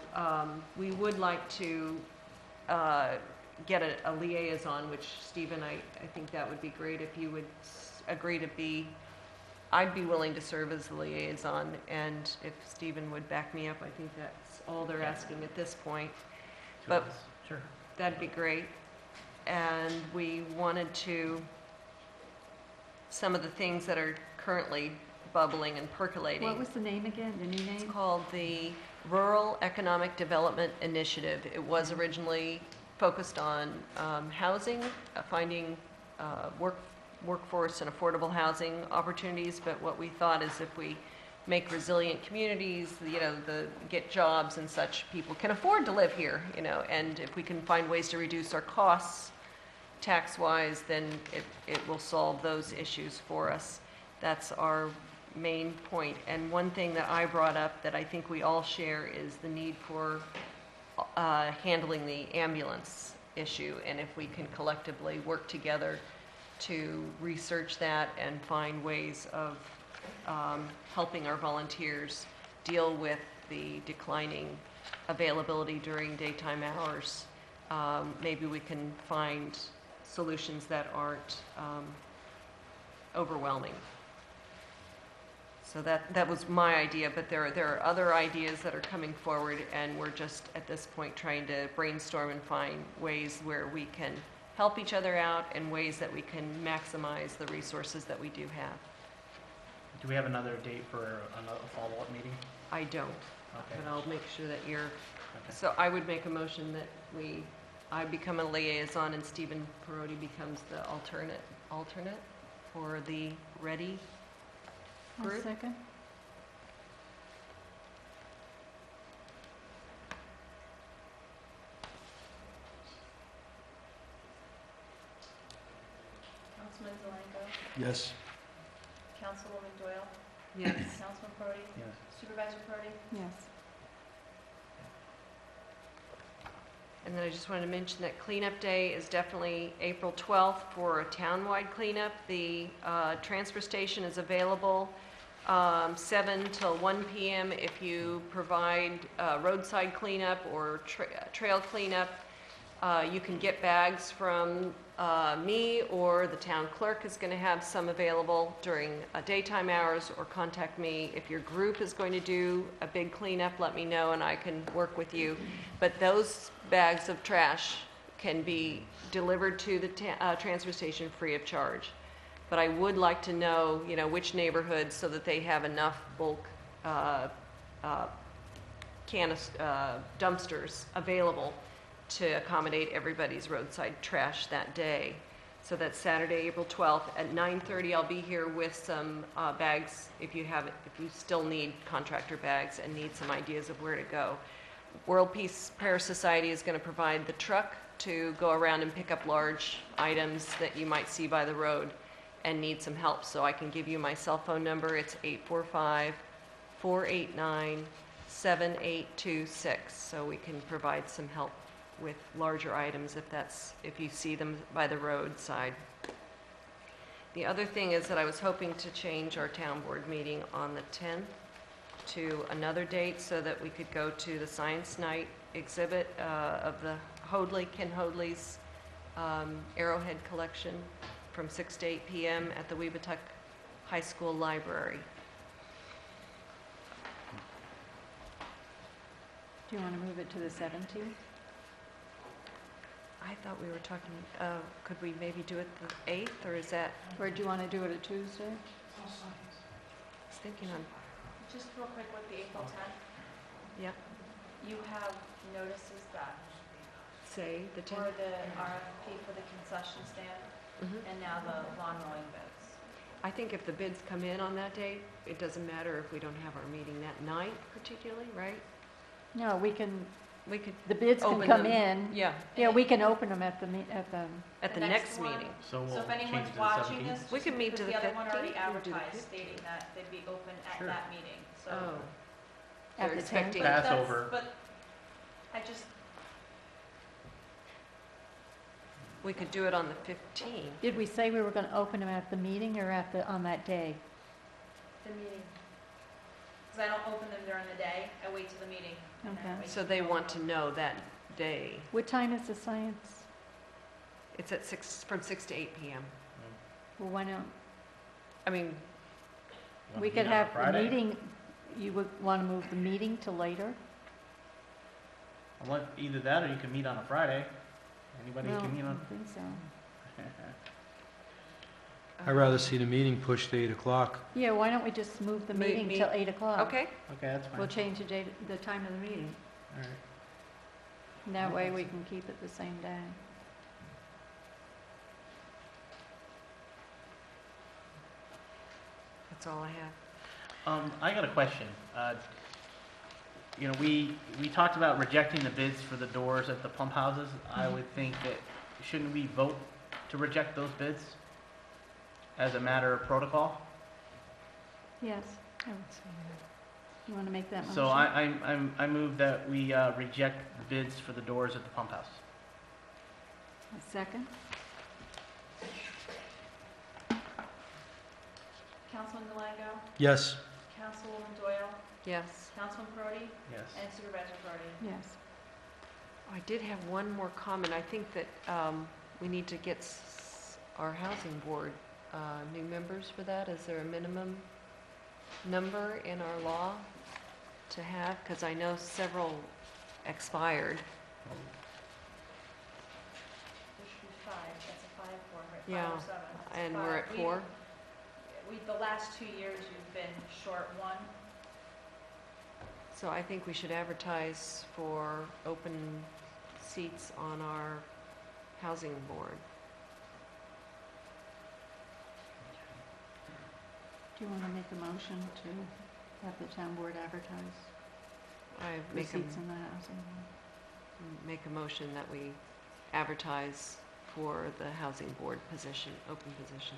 we would like to get a liaison, which Stephen, I think that would be great if you would agree to be. I'd be willing to serve as the liaison, and if Stephen would back me up, I think that's all they're asking at this point. But Sure. that'd be great. And we wanted to, some of the things that are currently bubbling and percolating. What was the name again, the new It's name? called the Rural Economic Development Initiative. It was originally focused on housing, finding workforce and affordable housing opportunities, but what we thought is if we make resilient communities, get jobs and such, people can afford to live here, and if we can find ways to reduce our costs tax-wise, then it will solve those issues for us. That's our main point. And one thing that I brought up that I think we all share is the need for handling the ambulance issue, and if we can collectively work together to research that and find ways of helping our volunteers deal with the declining availability during daytime hours, maybe we can find solutions that aren't overwhelming. So that was my idea, but there are other ideas that are coming forward, and we're just at this point trying to brainstorm and find ways where we can help each other out and ways that we can maximize the resources that we do have. Do we have another date for a follow-up meeting? I don't. Okay. but I'll make sure that you're, so I would make a motion that I become a liaison and Stephen Perotti becomes the alternate for the Ready I'll group. second. Councilman Zelenko? Yes. Councilwoman Doyle? Yes. Councilman Prodi? Yes. Supervisor Prodi? Yes. And then I just wanted to mention that cleanup day is definitely April 12th for a townwide cleanup. The transfer station is available 7 till 1 p.m. if you provide roadside cleanup or trail cleanup. You can get bags from me, or the town clerk is going to have some available during daytime hours, or contact me. If your group is going to do a big cleanup, let me know and I can work with you. But those bags of trash can be delivered to the transfer station free of charge. But I would like to know, which neighborhoods, so that they have enough bulk dumpsters available to accommodate everybody's roadside trash that day. So that's Saturday, April 12th at 9:30. I'll be here with some bags if you still need contractor bags and need some ideas of where to go. World Peace Prayer Society is going to provide the truck to go around and pick up large items that you might see by the road and need some help. So I can give you my cell phone number. It's 845-489-7826. So we can provide some help with larger items if you see them by the roadside. The other thing is that I was hoping to change our town board meeting on the 10th to another date so that we could go to the Science Night exhibit of the Ken Hoadley's Arrowhead collection from 6 to 8 p.m. at the Weebatuck High School Library. Do you want to move it to the 17th? I thought we were talking, could we maybe do it the 8th, or is that? Or do you want to do it a Tuesday? I was thinking on, Just real quick with the April 10th, yeah, you have notices that say the for 10th. the RFP for the concession stand Mhm. and now the lawn mowing bids. I think if the bids come in on that date, it doesn't matter if we don't have our meeting that night particularly, right? No, we can, We could the bids can open come them. in. Yeah, Yeah, we can open them at the, at the The next next one. meeting. So So we'll if change anyone's it to the watching 17th? this, We can meet because to the the other one already 15th, we'll do the advertised 15th. stating that they'd be open at Sure. that meeting, so. Oh. At They're the 10th? expecting, But that's- Passover. But I just, we could do it on the 15th. Did we say we were going to open them at the meeting or on that day? the meeting, because I don't open them during the day, I wait till the meeting. and then Okay. wait So till they the want to meeting. know that day. What time is the science? It's at from 6 to 8 p.m. Well, why don't, I mean, You wanna we meet could on a have the Friday? meeting, you would want to move the meeting to later? Either that or you can meet on a Friday. Anybody No, can meet I on? don't think so. I'd rather see the meeting pushed to 8 o'clock. Yeah, why don't we just move the meeting till 8 o'clock? okay, Okay, that's fine. We'll change the time of the meeting. All right. And that way we can keep it the same day. that's all I have. I got a question. We talked about rejecting the bids for the doors at the pump houses. I would think that, shouldn't we vote to reject those bids as a matter of protocol? Yes, I would say that. You want to make that motion? So I move that we reject the bids for the doors at the pump house. A second? Councilman Delango, Yes. Councilwoman Doyle, Yes. Councilman Prodi, Yes. and Supervisor Prodi. Yes. I did have one more comment. I think that we need to get our housing board new members for that. Is there a minimum number in our law to have? Because I know several expired. There should be 5, that's a 5 for, right? 5 Yeah, or 7. It's and 5. we're at 4? The last 2 years you've been short 1. So I think we should advertise for open seats on our housing board. Do you want to make a motion to have the town board advertise I the make seats a, in the housing board? make a motion that we advertise for the housing board position, open position.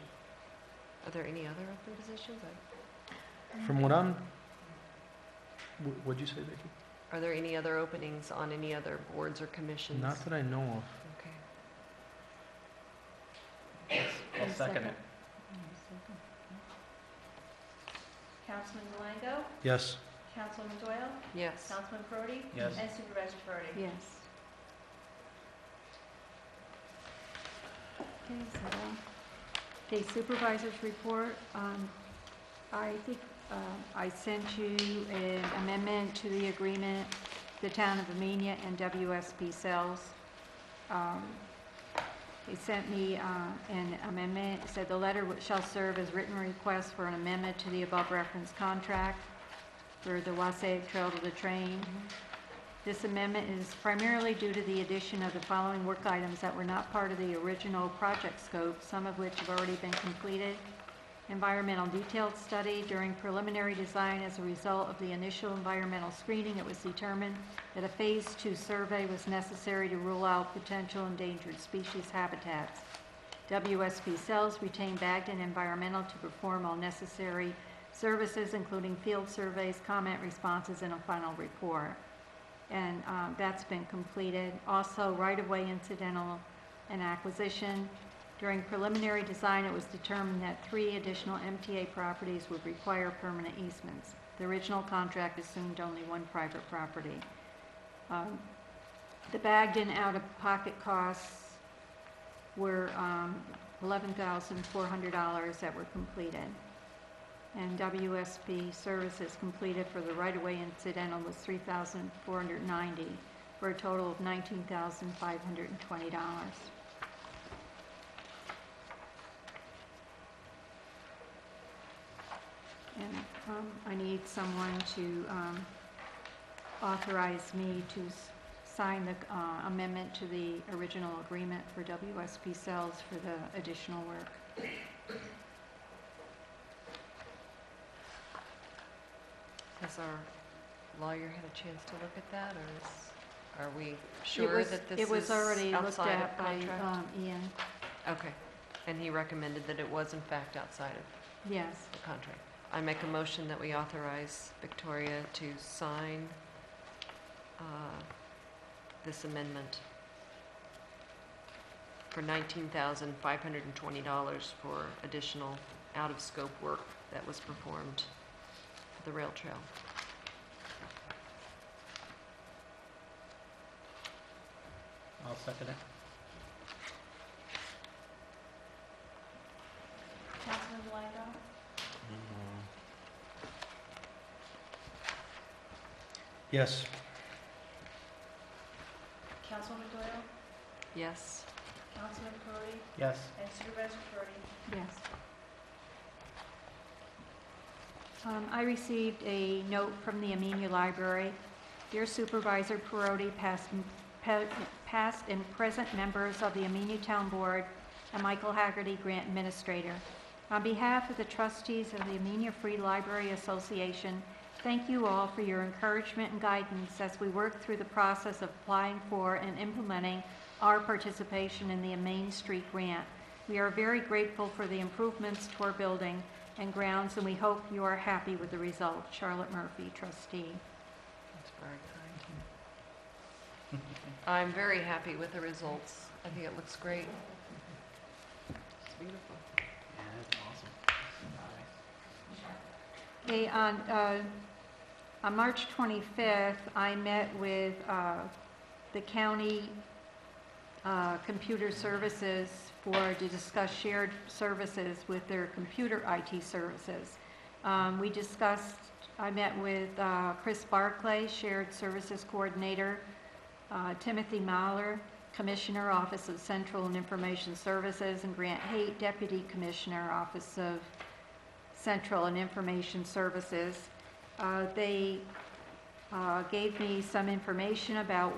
Are there any other open positions? From what I'm, what'd you say, Vicki? Are there any other openings on any other boards or commissions? Not that I know of. Okay. I'll second it. Councilman Delango? Yes. Councilwoman Doyle? Yes. Councilman Brody? Yes. And Supervisor Brody? Yes. Okay, is that all? Okay, supervisors report. I think I sent you an amendment to the agreement, the town of Amenia and WSP Cells. They sent me an amendment. It said the letter shall serve as written request for an amendment to the above referenced contract for the Wasaig Trail to the Train. This amendment is primarily due to the addition of the following work items that were not part of the original project scope, some of which have already been completed. Environmental detailed study. During preliminary design, as a result of the initial environmental screening, it was determined that a Phase 2 survey was necessary to rule out potential endangered species habitats. WSP Cells retained Bagdon Environmental to perform all necessary services, including field surveys, comment responses, and a final report. And that's been completed. Also, right-of-way incidental and acquisition. During preliminary design, it was determined that 3 additional MTA properties would require permanent easements. The original contract assumed only 1 private property. The Bagdon out-of-pocket costs were $11,400 that were completed. And WSP services completed for the right-of-way incidental was $3,490 for a total of $19,520. And I need someone to authorize me to sign the amendment to the original agreement for WSP Cells for the additional work. Has our lawyer had a chance to look at that, or are we sure that this is It was already looked outside of at by contract? Ian. Okay, and he recommended that it was in fact outside of Yes. the contract. I make a motion that we authorize Victoria to sign this amendment for $19,520 for additional out-of-scope work that was performed for the rail trail. I'll second it. Councilman Delango? Yes. Councilwoman Doyle? Yes. Councilman Brody? Yes. And Supervisor Brody? Yes. I received a note from the Amenia Library. Dear Supervisor Perotti, past and present members of the Amenia Town Board, and Michael Haggerty, Grant Administrator. On behalf of the trustees of the Amenia Free Library Association, thank you all for your encouragement and guidance as we work through the process of applying for and implementing our participation in the Main Street grant. We are very grateful for the improvements to our building and grounds, and we hope you are happy with the result. Charlotte Murphy, trustee. That's very kind. I'm very happy with the results. I think it looks great. It's beautiful. Yeah, that's awesome. Okay, on March 25th, I met with the county computer services to discuss shared services with their computer IT services. We discussed, I met with Chris Barclay, Shared Services Coordinator, Timothy Mahler, Commissioner, Office of Central and Information Services, and Grant Haight, Deputy Commissioner, Office of Central and Information Services. They gave me some information about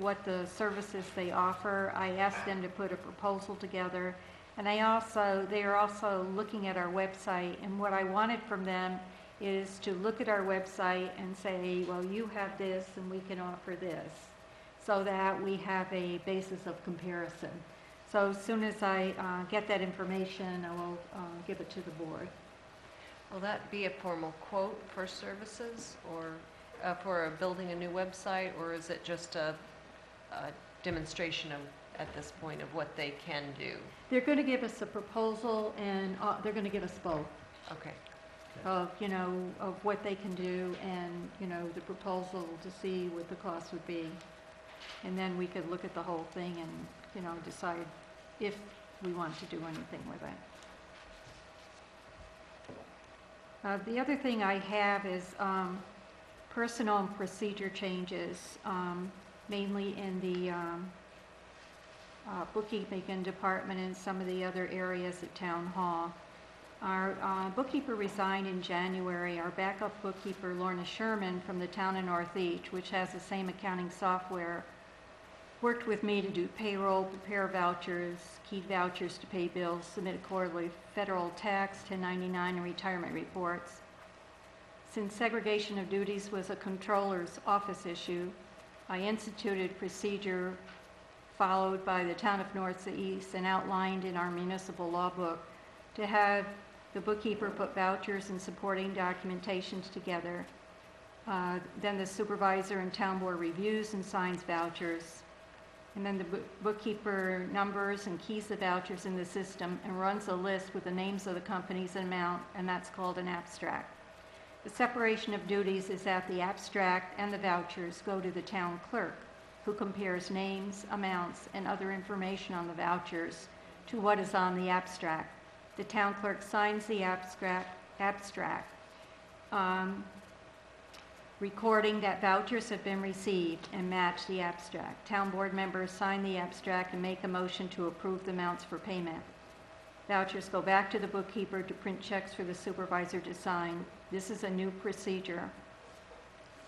what the services they offer. I asked them to put a proposal together, and they are also looking at our website, and what I wanted from them is to look at our website and say, well, you have this and we can offer this, so that we have a basis of comparison. So as soon as I get that information, I will give it to the board. Will that be a formal quote for services, or for building a new website, or is it just a demonstration of, at this point, of what they can do? They're going to give us a proposal, and they're going to give us both Okay. of, of what they can do, and, the proposal to see what the cost would be. And then we could look at the whole thing and, decide if we want to do anything with it. The other thing I have is personnel and procedure changes, mainly in the bookkeeping department and some of the other areas at Town Hall. Our bookkeeper resigned in January. Our backup bookkeeper, Lorna Sherman, from the town of Northeast, which has the same accounting software, worked with me to do payroll, prepare vouchers, keyed vouchers to pay bills, submit quarterly federal tax, 1099, and retirement reports. Since segregation of duties was a controller's office issue, I instituted procedure followed by the town of Northeast and outlined in our municipal law book to have the bookkeeper put vouchers and supporting documentations together. Then the supervisor and town board reviews and signs vouchers. And then the bookkeeper numbers and keys the vouchers in the system and runs a list with the names of the companies and amount, and that's called an abstract. The separation of duties is that the abstract and the vouchers go to the town clerk, who compares names, amounts, and other information on the vouchers to what is on the abstract. The town clerk signs the abstract recording that vouchers have been received and match the abstract. Town board members sign the abstract and make a motion to approve the amounts for payment. Vouchers go back to the bookkeeper to print checks for the supervisor to sign. This is a new procedure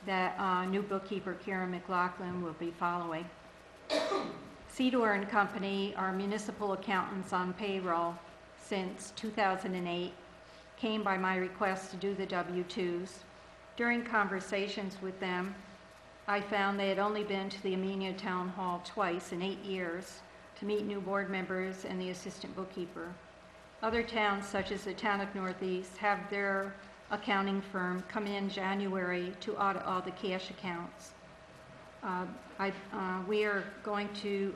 that new bookkeeper Karen McLaughlin will be following. Cedar and Company, our municipal accountants on payroll since 2008, came by my request to do the W-2s. During conversations with them, I found they had only been to the Amenia Town Hall twice in 8 years to meet new board members and the assistant bookkeeper. Other towns, such as the town of Northeast, have their accounting firm come in January to audit all the cash accounts. We are going to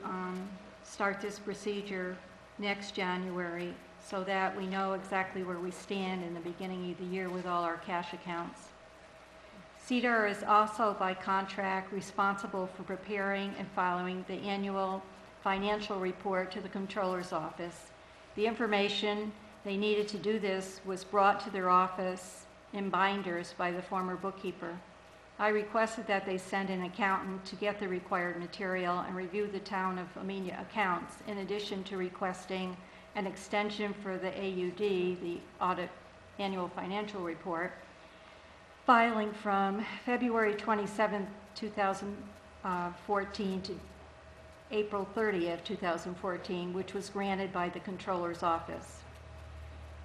start this procedure next January so that we know exactly where we stand in the beginning of the year with all our cash accounts. CEDAR is also, by contract, responsible for preparing and following the annual financial report to the Comptroller's office. The information they needed to do this was brought to their office in binders by the former bookkeeper. I requested that they send an accountant to get the required material and review the town of Amenia accounts, in addition to requesting an extension for the AUD, the Audit Annual Financial Report, filing from February 27, 2014 to April 30th, 2014, which was granted by the Comptroller's office.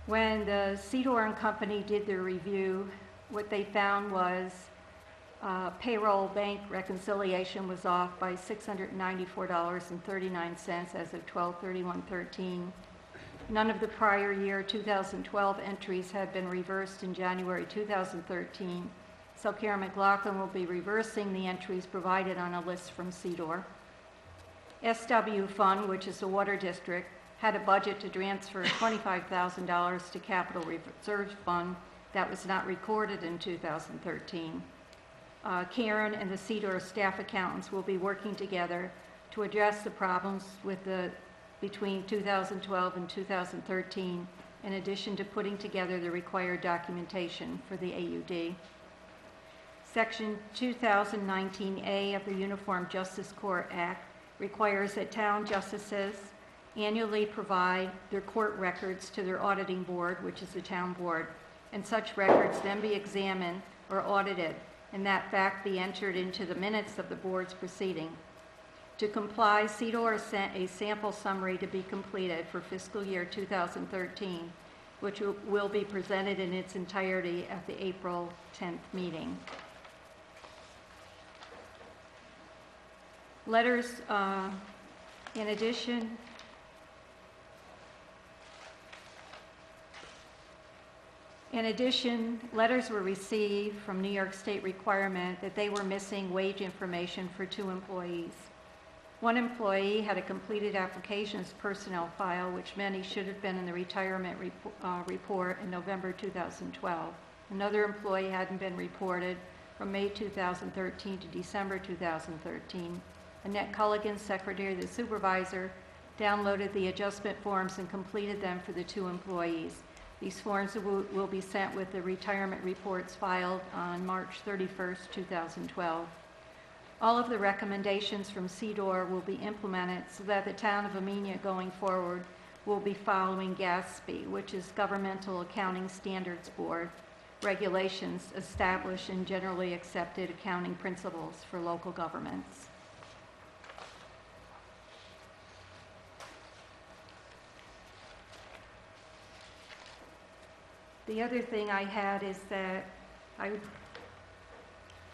When the Cedar and Company did their review, what they found was payroll bank reconciliation was off by $694.39 as of 12/31/13. None of the prior year 2012 entries had been reversed in January 2013, so Karen McLaughlin will be reversing the entries provided on a list from CEDAR. SW Fund, which is the water district, had a budget to transfer $25,000 to Capital Reserve Fund that was not recorded in 2013. Karen and the CEDAR staff accountants will be working together to address the problems with between 2012 and 2013, in addition to putting together the required documentation for the AUD. Section 2019A of the Uniform Justice Court Act requires that town justices annually provide their court records to their auditing board, which is the town board, and such records then be examined or audited and that fact be entered into the minutes of the board's proceeding. To comply, CDOR sent a sample summary to be completed for fiscal year 2013, which will be presented in its entirety at the April 10th meeting. Letters, in addition, letters were received from New York State requirement that they were missing wage information for 2 employees. One employee had a completed applications personnel file, which many should have been in the retirement report in November 2012. Another employee hadn't been reported from May 2013 to December 2013. Annette Culligan, secretary of the supervisor, downloaded the adjustment forms and completed them for the 2 employees. These forms will be sent with the retirement reports filed on March 31st, 2012. All of the recommendations from CDOR will be implemented so that the town of Amenia going forward will be following GASB, which is Governmental Accounting Standards Board regulations established and generally accepted accounting principles for local governments. The other thing I had is that I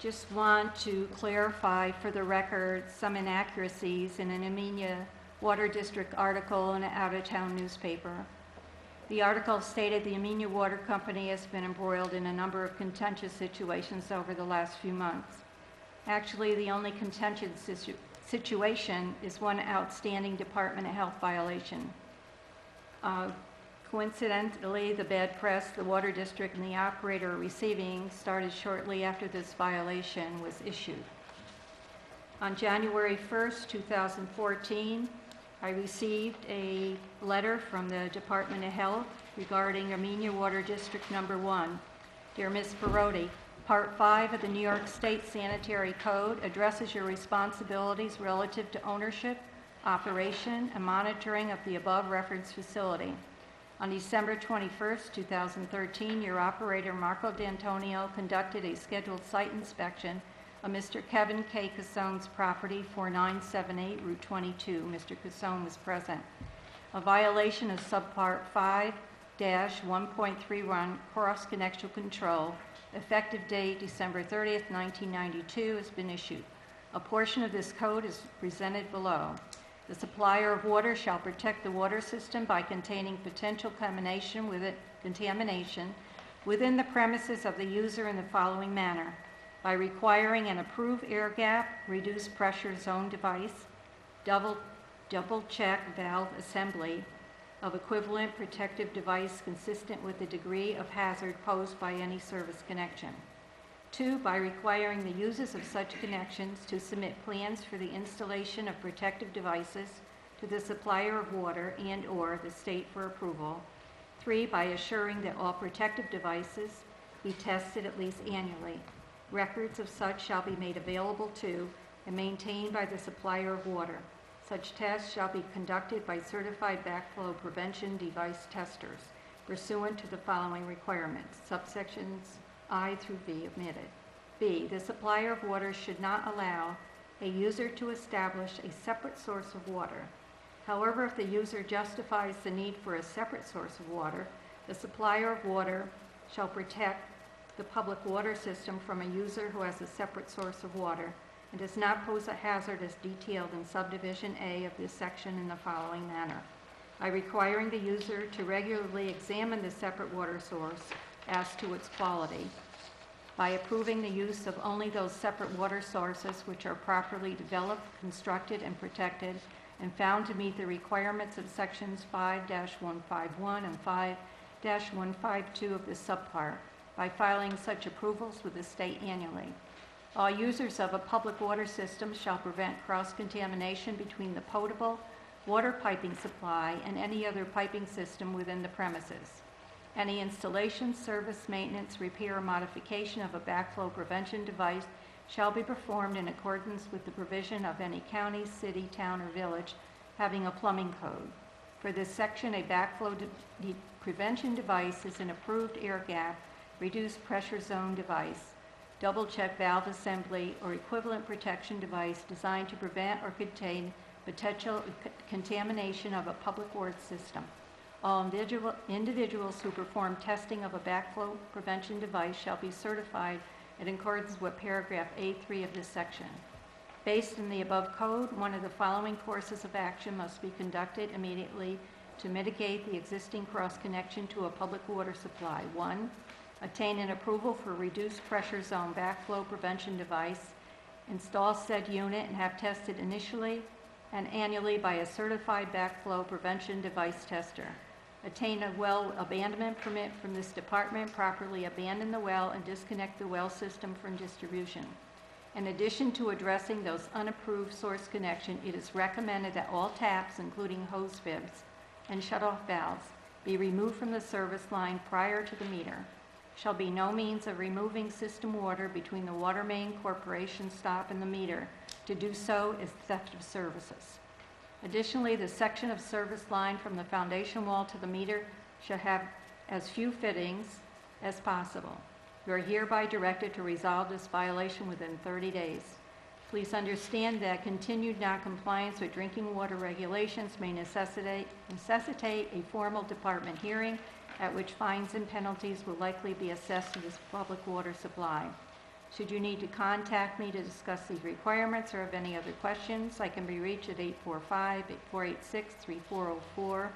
just want to clarify for the record some inaccuracies in an Amenia Water District article in an out-of-town newspaper. The article stated the Amenia Water Company has been embroiled in a number of contentious situations over the last few months. Actually, the only contentious situation is one outstanding Department of Health violation. Coincidentally, the bad press the Water District and the operator are receiving started shortly after this violation was issued. On January 1st, 2014, I received a letter from the Department of Health regarding Amenia Water District Number 1. Dear Ms. Perotti, Part 5 of the New York State Sanitary Code addresses your responsibilities relative to ownership, operation, and monitoring of the above referenced facility. On December 21st, 2013, your operator, Marco D'Antonio, conducted a scheduled site inspection of Mr. Kevin K. Cassone's property, 4978 Route 22. Mr. Cassone was present. A violation of subpart 5-1.31 cross-connection control, effective date December 30th, 1992, has been issued. A portion of this code is presented below. The supplier of water shall protect the water system by containing potential contamination within the premises of the user in the following manner: by requiring an approved air gap, reduced pressure zone device, double check valve assembly of equivalent protective device consistent with the degree of hazard posed by any service connection. 2, by requiring the users of such connections to submit plans for the installation of protective devices to the supplier of water and/or the state for approval. 3, by assuring that all protective devices be tested at least annually. Records of such shall be made available to and maintained by the supplier of water. Such tests shall be conducted by certified backflow prevention device testers pursuant to the following requirements. Subsections I through V omitted. B, the supplier of water should not allow a user to establish a separate source of water. However, if the user justifies the need for a separate source of water, the supplier of water shall protect the public water system from a user who has a separate source of water and does not pose a hazard as detailed in subdivision A of this section in the following manner: by requiring the user to regularly examine the separate water source as to its quality, by approving the use of only those separate water sources which are properly developed, constructed, and protected, and found to meet the requirements of sections 5-151 and 5-152 of this subpart, by filing such approvals with the state annually. All users of a public water system shall prevent cross-contamination between the potable water piping supply and any other piping system within the premises. Any installation, service, maintenance, repair, or modification of a backflow prevention device shall be performed in accordance with the provision of any county, city, town, or village having a plumbing code. For this section, a backflow prevention device is an approved air gap, reduced pressure zone device. double-check valve assembly, or equivalent protection device designed to prevent or contain potential contamination of a public water system. All individuals who perform testing of a backflow prevention device shall be certified in accordance with paragraph A3 of this section. Based on the above code, one of the following courses of action must be conducted immediately to mitigate the existing cross-connection to a public water supply. 1, obtain an approval for reduced pressure zone backflow prevention device, install said unit and have tested initially and annually by a certified backflow prevention device tester. Attain a well abandonment permit from this department, properly abandon the well and disconnect the well system from distribution. In addition to addressing those unapproved source connection, it is recommended that all taps, including hose bibs and shutoff valves, be removed from the service line prior to the meter. Shall be no means of removing system water between the water main corporation stop and the meter. To do so is theft of services. Additionally, the section of service line from the foundation wall to the meter shall have as few fittings as possible. You are hereby directed to resolve this violation within 30 days. Please understand that continued noncompliance with drinking water regulations may necessitate a formal department hearing at which fines and penalties will likely be assessed to this public water supply. Should you need to contact me to discuss these requirements or have any other questions, I can be reached at 845-8486-3404.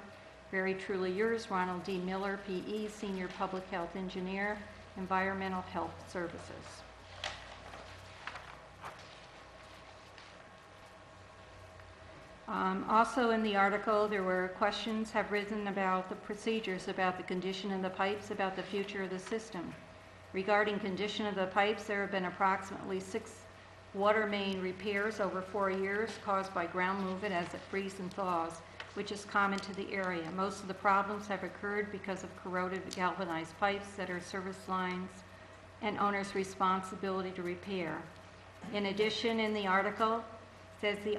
Very truly yours, Ronald D. Miller, P.E., Senior Public Health Engineer, Environmental Health Services. Also in the article, there were questions have risen about the procedures, about the condition of the pipes, about the future of the system. Regarding condition of the pipes, there have been approximately 6 water main repairs over 4 years caused by ground movement as it freezes and thaws, which is common to the area. Most of the problems have occurred because of corroded galvanized pipes that are service lines and owner's responsibility to repair. In addition, in the article, says the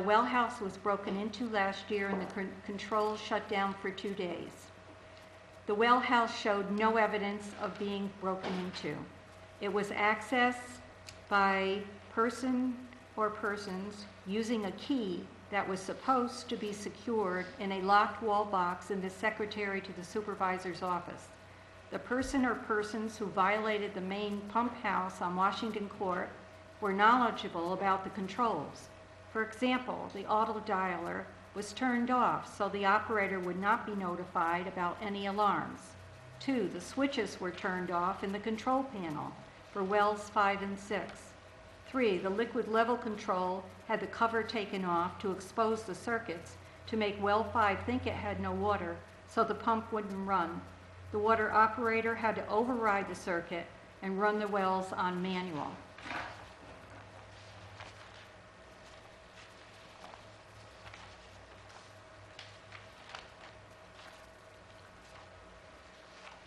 well house was broken into last year and the controls shut down for 2 days. The well house showed no evidence of being broken into. It was accessed by person or persons using a key that was supposed to be secured in a locked wall box in the secretary to the supervisor's office. The person or persons who violated the main pump house on Washington Court were knowledgeable about the controls. For example, the auto dialer was turned off so the operator would not be notified about any alarms. 2, the switches were turned off in the control panel for wells 5 and 6. 3, the liquid level control had the cover taken off to expose the circuits to make well 5 think it had no water so the pump wouldn't run. The water operator had to override the circuit and run the wells on manual.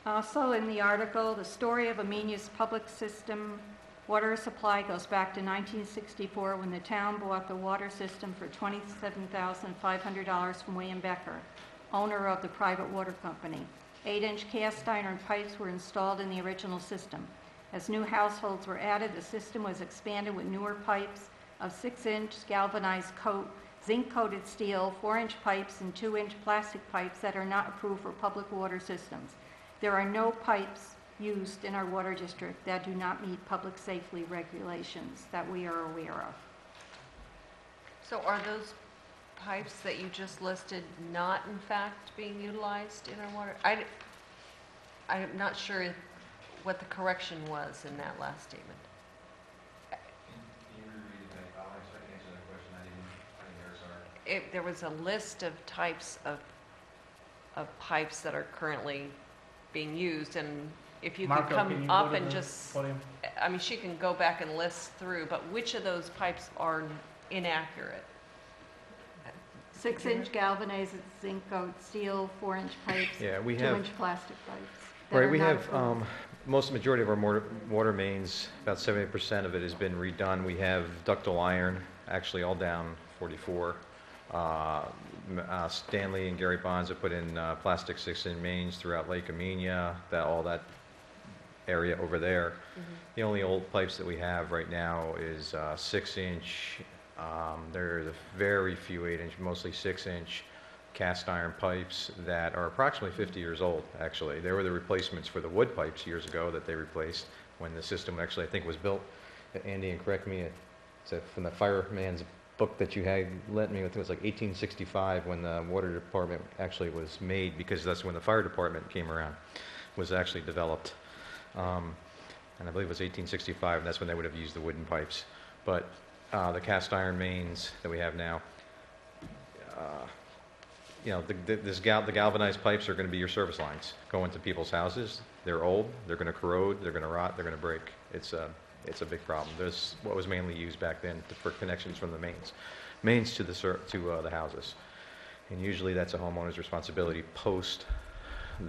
Also in the article, the story of Amenia's public system water supply goes back to 1964 when the town bought the water system for $27,500 from William Becker, owner of the private water company. 8-inch cast iron pipes were installed in the original system. As new households were added, the system was expanded with newer pipes of 6-inch galvanized zinc-coated steel, 4-inch pipes, and 2-inch plastic pipes that are not approved for public water systems. There are no pipes used in our water district that do not meet public safety regulations that we are aware of. So are those pipes that you just listed not in fact being utilized in our water? I'm not sure what the correction was in that last statement. Can you reread that? I'll answer that question. I didn't hear, sorry. There was a list of types of pipes that are currently being used, and if you Marco, could come can you up go to and the just, podium? I mean, she can go back and list through, but which of those pipes are inaccurate? 6-inch galvanized zinc-coated steel, 4-inch pipes, Yeah, we have, 2-inch plastic pipes. that right, are we not have, approved. most majority of our water mains, about 70% of it has been redone. We have ductile iron, actually all down 44. Stanley and Gary Bonds have put in plastic 6-inch mains throughout Lake Amenia. All that area over there. The only old pipes that we have right now is 6-inch. There's a very few 8-inch, mostly 6-inch cast iron pipes that are approximately 50 years old, actually. They were the replacements for the wood pipes years ago that they replaced when the system actually, I think, was built. Andy, and correct me, it's from the fireman's book that you had lent me, I think it was like 1865 when the water department actually was made, because that's when the fire department came around, was actually developed. And I believe it was 1865, and that's when they would have used the wooden pipes. But the cast iron mains that we have now, you know, the galvanized pipes are going to be your service lines going to people's houses. They're old, they're going to corrode, they're going to rot, they're going to break. It's a big problem. There's what was mainly used back then for connections from the mains to the houses, and usually that's a homeowner's responsibility post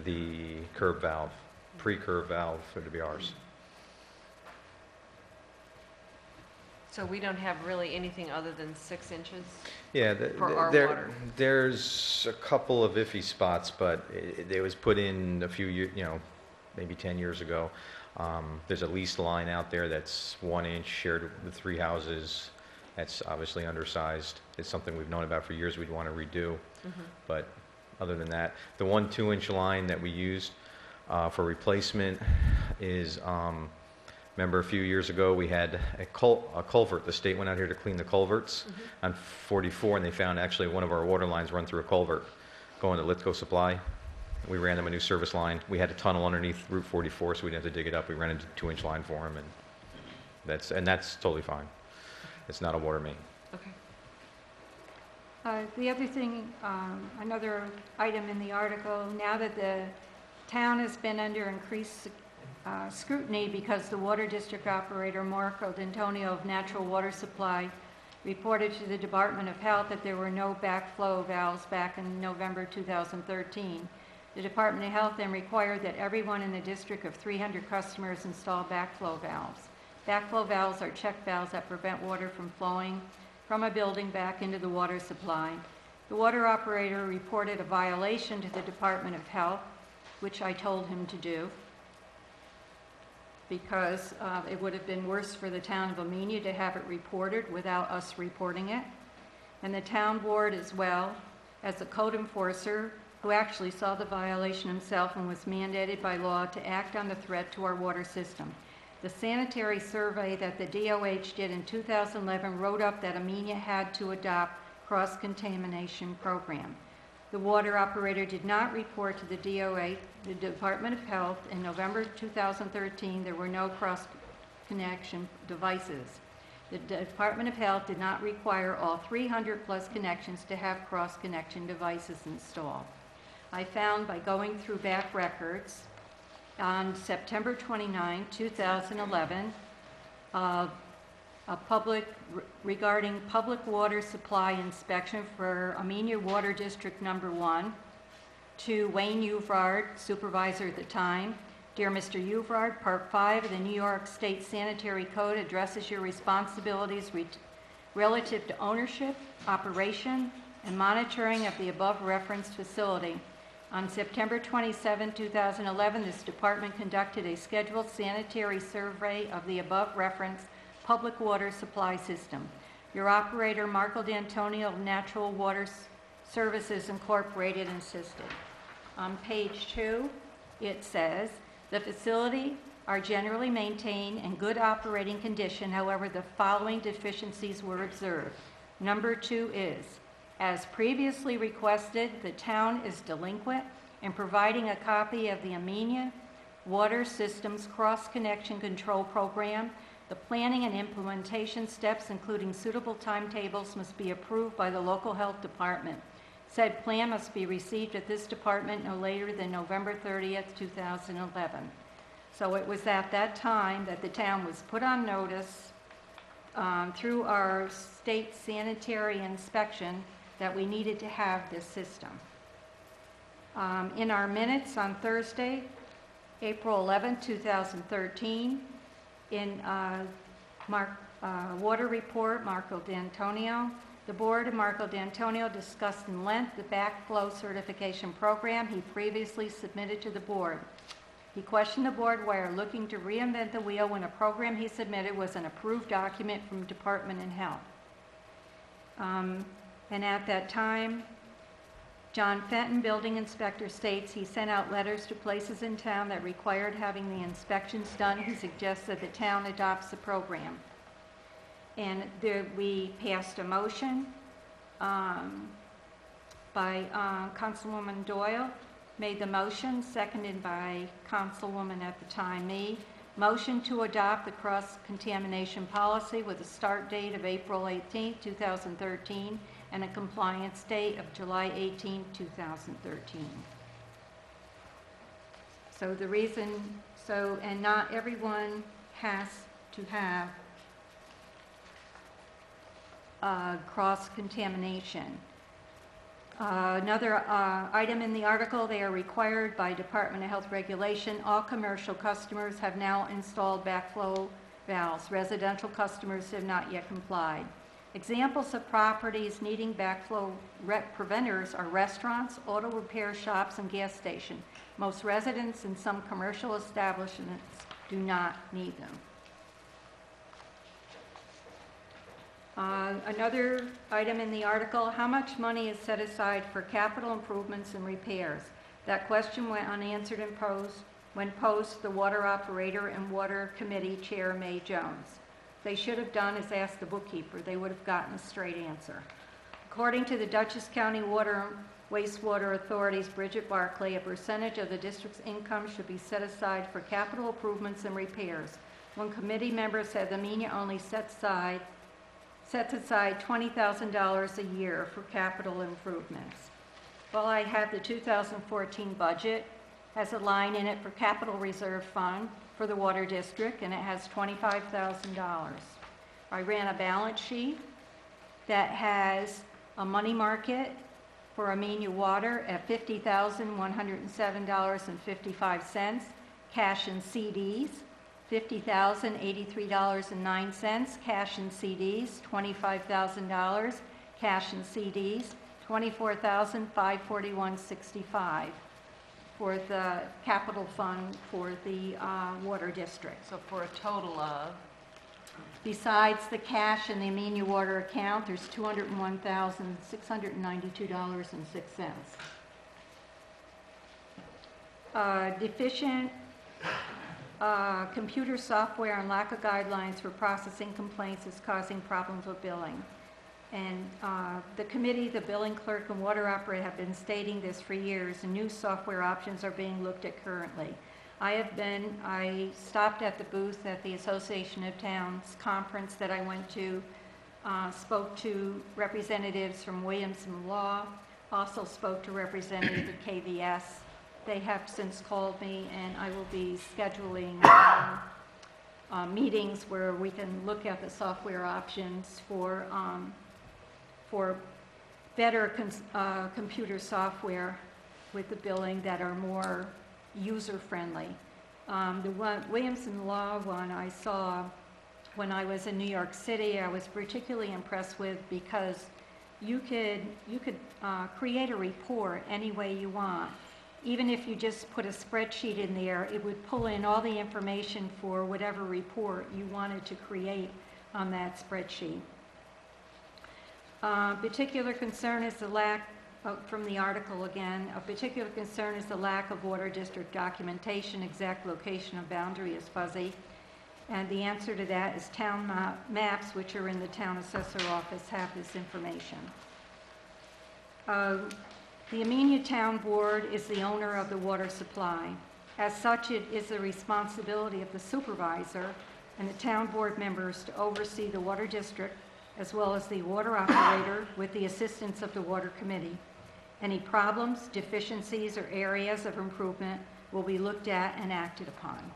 the curb valve. Pre-curb valve would be ours. So we don't have really anything other than 6 inches? Yeah, For our water. there's a couple of iffy spots, but it was put in a few years, maybe 10 years ago. There's a leased line out there that's 1 inch, shared with 3 houses. That's obviously undersized. It's something we've known about for years we'd want to redo. But other than that, the 1 2-inch line that we used for replacement is, remember a few years ago we had a culvert. The state went out here to clean the culverts on 44, and they found actually one of our water lines run through a culvert going to Litco Supply. We ran them a new service line. We had a tunnel underneath Route 44, so we didn't have to dig it up. We ran a 2-inch line for them, and that's totally fine. It's not a water main. Okay. The other thing, another item in the article, now that the town has been under increased scrutiny because the water district operator, Marco D'Antonio of Natural Water Supply, reported to the Department of Health that there were no backflow valves back in November 2013. The Department of Health then required that everyone in the district of 300 customers install backflow valves. Backflow valves are check valves that prevent water from flowing from a building back into the water supply. The water operator reported a violation to the Department of Health, which I told him to do, because it would have been worse for the town of Amenia to have it reported without us reporting it. And the town board, as well as the code enforcer, who actually saw the violation himself and was mandated by law to act on the threat to our water system. The sanitary survey that the DOH did in 2011 wrote up that Amenia had to adopt cross-contamination program. The water operator did not report to the DOH, the Department of Health, in November 2013 there were no cross-connection devices. The Department of Health did not require all 300 plus connections to have cross-connection devices installed. I found by going through back records on September 29, 2011, regarding public water supply inspection for Amenia Water District Number 1 to Wayne Uvrard, supervisor at the time. Dear Mr. Uvrard, Part 5 of the New York State Sanitary Code addresses your responsibilities relative to ownership, operation, and monitoring of the above referenced facility. On September 27, 2011, this department conducted a scheduled sanitary survey of the above referenced public water supply system. Your operator, Marco D'Antonio of Natural Water Services Incorporated, insisted. On page 2, it says, the facility are generally maintained in good operating condition. However, the following deficiencies were observed. Number 2 is, as previously requested, the town is delinquent in providing a copy of the Amenia Water Systems Cross-Connection Control Program. The planning and implementation steps, including suitable timetables, must be approved by the local health department. Said plan must be received at this department no later than November 30th, 2011. So it was at that time that the town was put on notice through our state sanitary inspection that we needed to have this system. In our minutes on Thursday, April 11, 2013, in water report, Marco D'Antonio, the board of Marco D'Antonio discussed in length the backflow certification program he previously submitted to the board. He questioned the board why are looking to reinvent the wheel when a program he submitted was an approved document from Department of Health. And at that time, John Fenton, building inspector, states he sent out letters to places in town that required having the inspections done. He suggests that the town adopts the program. And we passed a motion by Councilwoman Doyle, made the motion, seconded by Councilwoman at the time, me. Motion to adopt the cross-contamination policy with a start date of April 18, 2013, and a compliance date of July 18, 2013. So the reason, and not everyone has to have cross-contamination. Another item in the article, they are required by Department of Health regulation. All commercial customers have now installed backflow valves. Residential customers have not yet complied. Examples of properties needing backflow preventers are restaurants, auto repair shops, and gas stations. Most residents and some commercial establishments do not need them. Another item in the article, how much money is set aside for capital improvements and repairs? That question went unanswered and when posed to the water operator and water committee chair, May Jones. They should have done is asked the bookkeeper. They would have gotten a straight answer. According to the Dutchess County Water and Wastewater Authority's Bridget Barclay, a percentage of the district's income should be set aside for capital improvements and repairs. One committee member said the Amenia only sets aside $20,000 a year for capital improvements. Well, I have the 2014 budget, has a line in it for capital reserve fund for the water district, and it has $25,000. I ran a balance sheet that has a money market for Amenia Water at $50,107.55, cash and CDs, $50,083.09, cash and CDs, $25,000, cash and CDs, $24,541.65 for the capital fund for the water district. So for a total of? Besides the cash in the Amenia Water account, there's $201,692.06. Deficient computer software and lack of guidelines for processing complaints is causing problems with billing. And the committee, the billing clerk, and water operator have been stating this for years, and new software options are being looked at currently. I stopped at the booth at the Association of Towns conference that I went to, spoke to representatives from Williamson Law, also spoke to representatives of KVS. They have since called me, and I will be scheduling meetings where we can look at the software options for better computer software with the billing that are more user-friendly. The Williamson Law one I saw when I was in New York City, I was particularly impressed with because you could create a report any way you want. Even if you just put a spreadsheet in there, it would pull in all the information for whatever report you wanted to create on that spreadsheet. Particular concern is the lack, from the article again, a particular concern is the lack of water district documentation. Exact location of boundary is fuzzy. And the answer to that is town maps, which are in the town assessor office, have this information. The Amenia Town Board is the owner of the water supply. As such, it is the responsibility of the supervisor and the town board members to oversee the water district as well as the water operator with the assistance of the water committee. Any problems, deficiencies, or areas of improvement will be looked at and acted upon.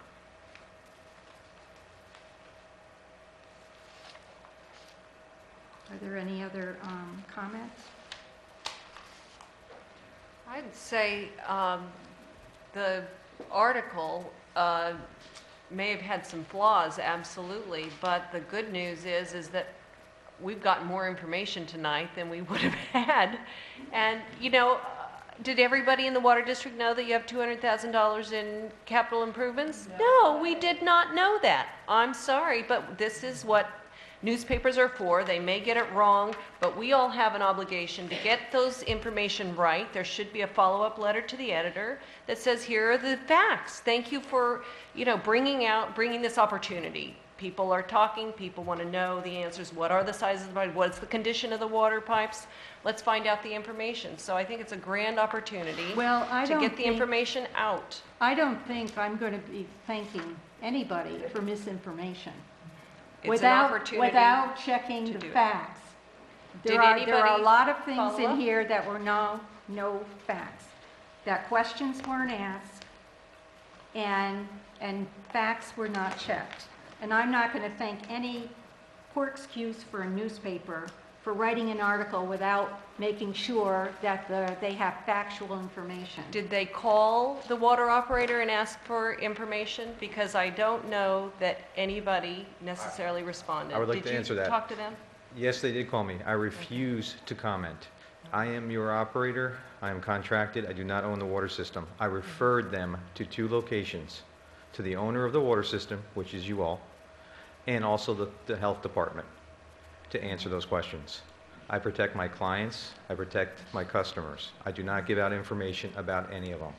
Are there any other comments? I'd say the article may have had some flaws, absolutely, but the good news is that we've gotten more information tonight than we would have had. And, you know, Did everybody in the water district know that you have $200,000 in capital improvements? No, we did not know that. I'm sorry, but this is what newspapers are for. They may get it wrong, but we all have an obligation to get those information right. There should be a follow-up letter to the editor that says, here are the facts. Thank you for, bringing this opportunity. People are talking, people want to know the answers. What are the sizes of the pipe? What's the condition of the water pipes? Let's find out the information. So I think it's a grand opportunity Well, I to don't get the think- information out. I don't think I'm going to be thanking anybody for misinformation. It's an opportunity Without checking to the do it. facts. Did There are a anybody lot of things follow in up? here that were no facts. That questions weren't asked and facts were not checked. And I'm not going to thank any poor excuse for a newspaper for writing an article without making sure that they have factual information. Did they call the water operator and ask for information? Because I don't know that anybody necessarily responded. I would like to answer that. Did you talk to them? Yes, they did call me. I refuse to comment. I am your operator. I am contracted. I do not own the water system. I referred them to 2 locations, to the owner of the water system, which is you all, and also the health department, to answer those questions. I protect my clients. I protect my customers. I do not give out information about any of them.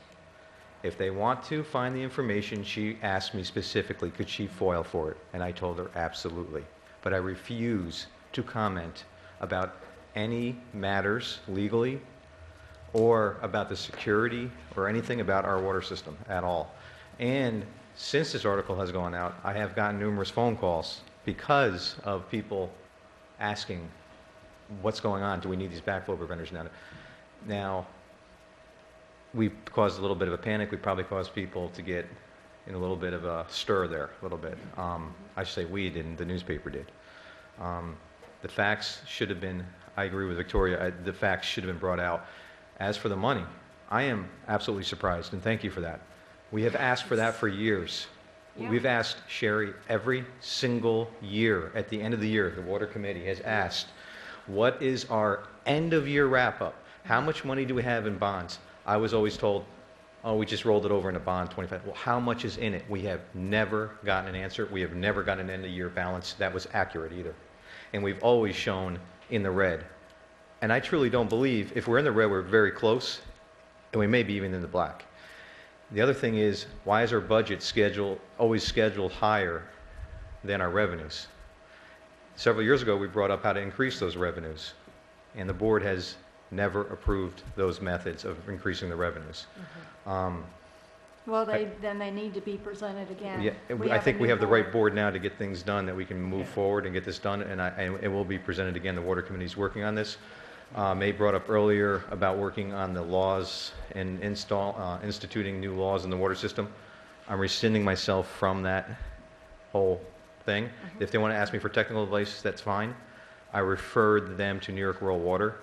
If they want to find the information, she asked me specifically, could she FOIL for it? And I told her absolutely. But I refuse to comment about any matters legally or about the security or anything about our water system at all. And since this article has gone out, I have gotten numerous phone calls because of people asking, what's going on? Do we need these backflow preventers now? Now, we caused a little bit of a panic. We probably caused people to get in a little bit of a stir there, a little bit. I should say we didn't, the newspaper did. The facts should have been, I agree with Victoria, the facts should have been brought out. As for the money, I am absolutely surprised, and thank you for that. We have asked for that for years. Yeah. We've asked, Sherry, every single year, at the end of the year, the Water Committee has asked, what is our end-of-year wrap-up? How much money do we have in bonds? I was always told, oh, we just rolled it over in a bond, 25. Well, how much is in it? We have never gotten an answer. We have never gotten an end-of-year balance that was accurate either. And we've always shown in the red. And I truly don't believe, if we're in the red, we're very close, and we may be even in the black. The other thing is, why is our budget always scheduled higher than our revenues? Several years ago, we brought up how to increase those revenues, and the board has never approved those methods of increasing the revenues. Well, then they need to be presented again. Yeah, I think we have the right board now to get things done, that we can move forward and get this done, and it will be presented again. The Water Committee is working on this. May brought up earlier about working on the laws and instituting new laws in the water system. I'm rescinding myself from that whole thing. If they want to ask me for technical advice, that's fine. I referred them to New York Rural Water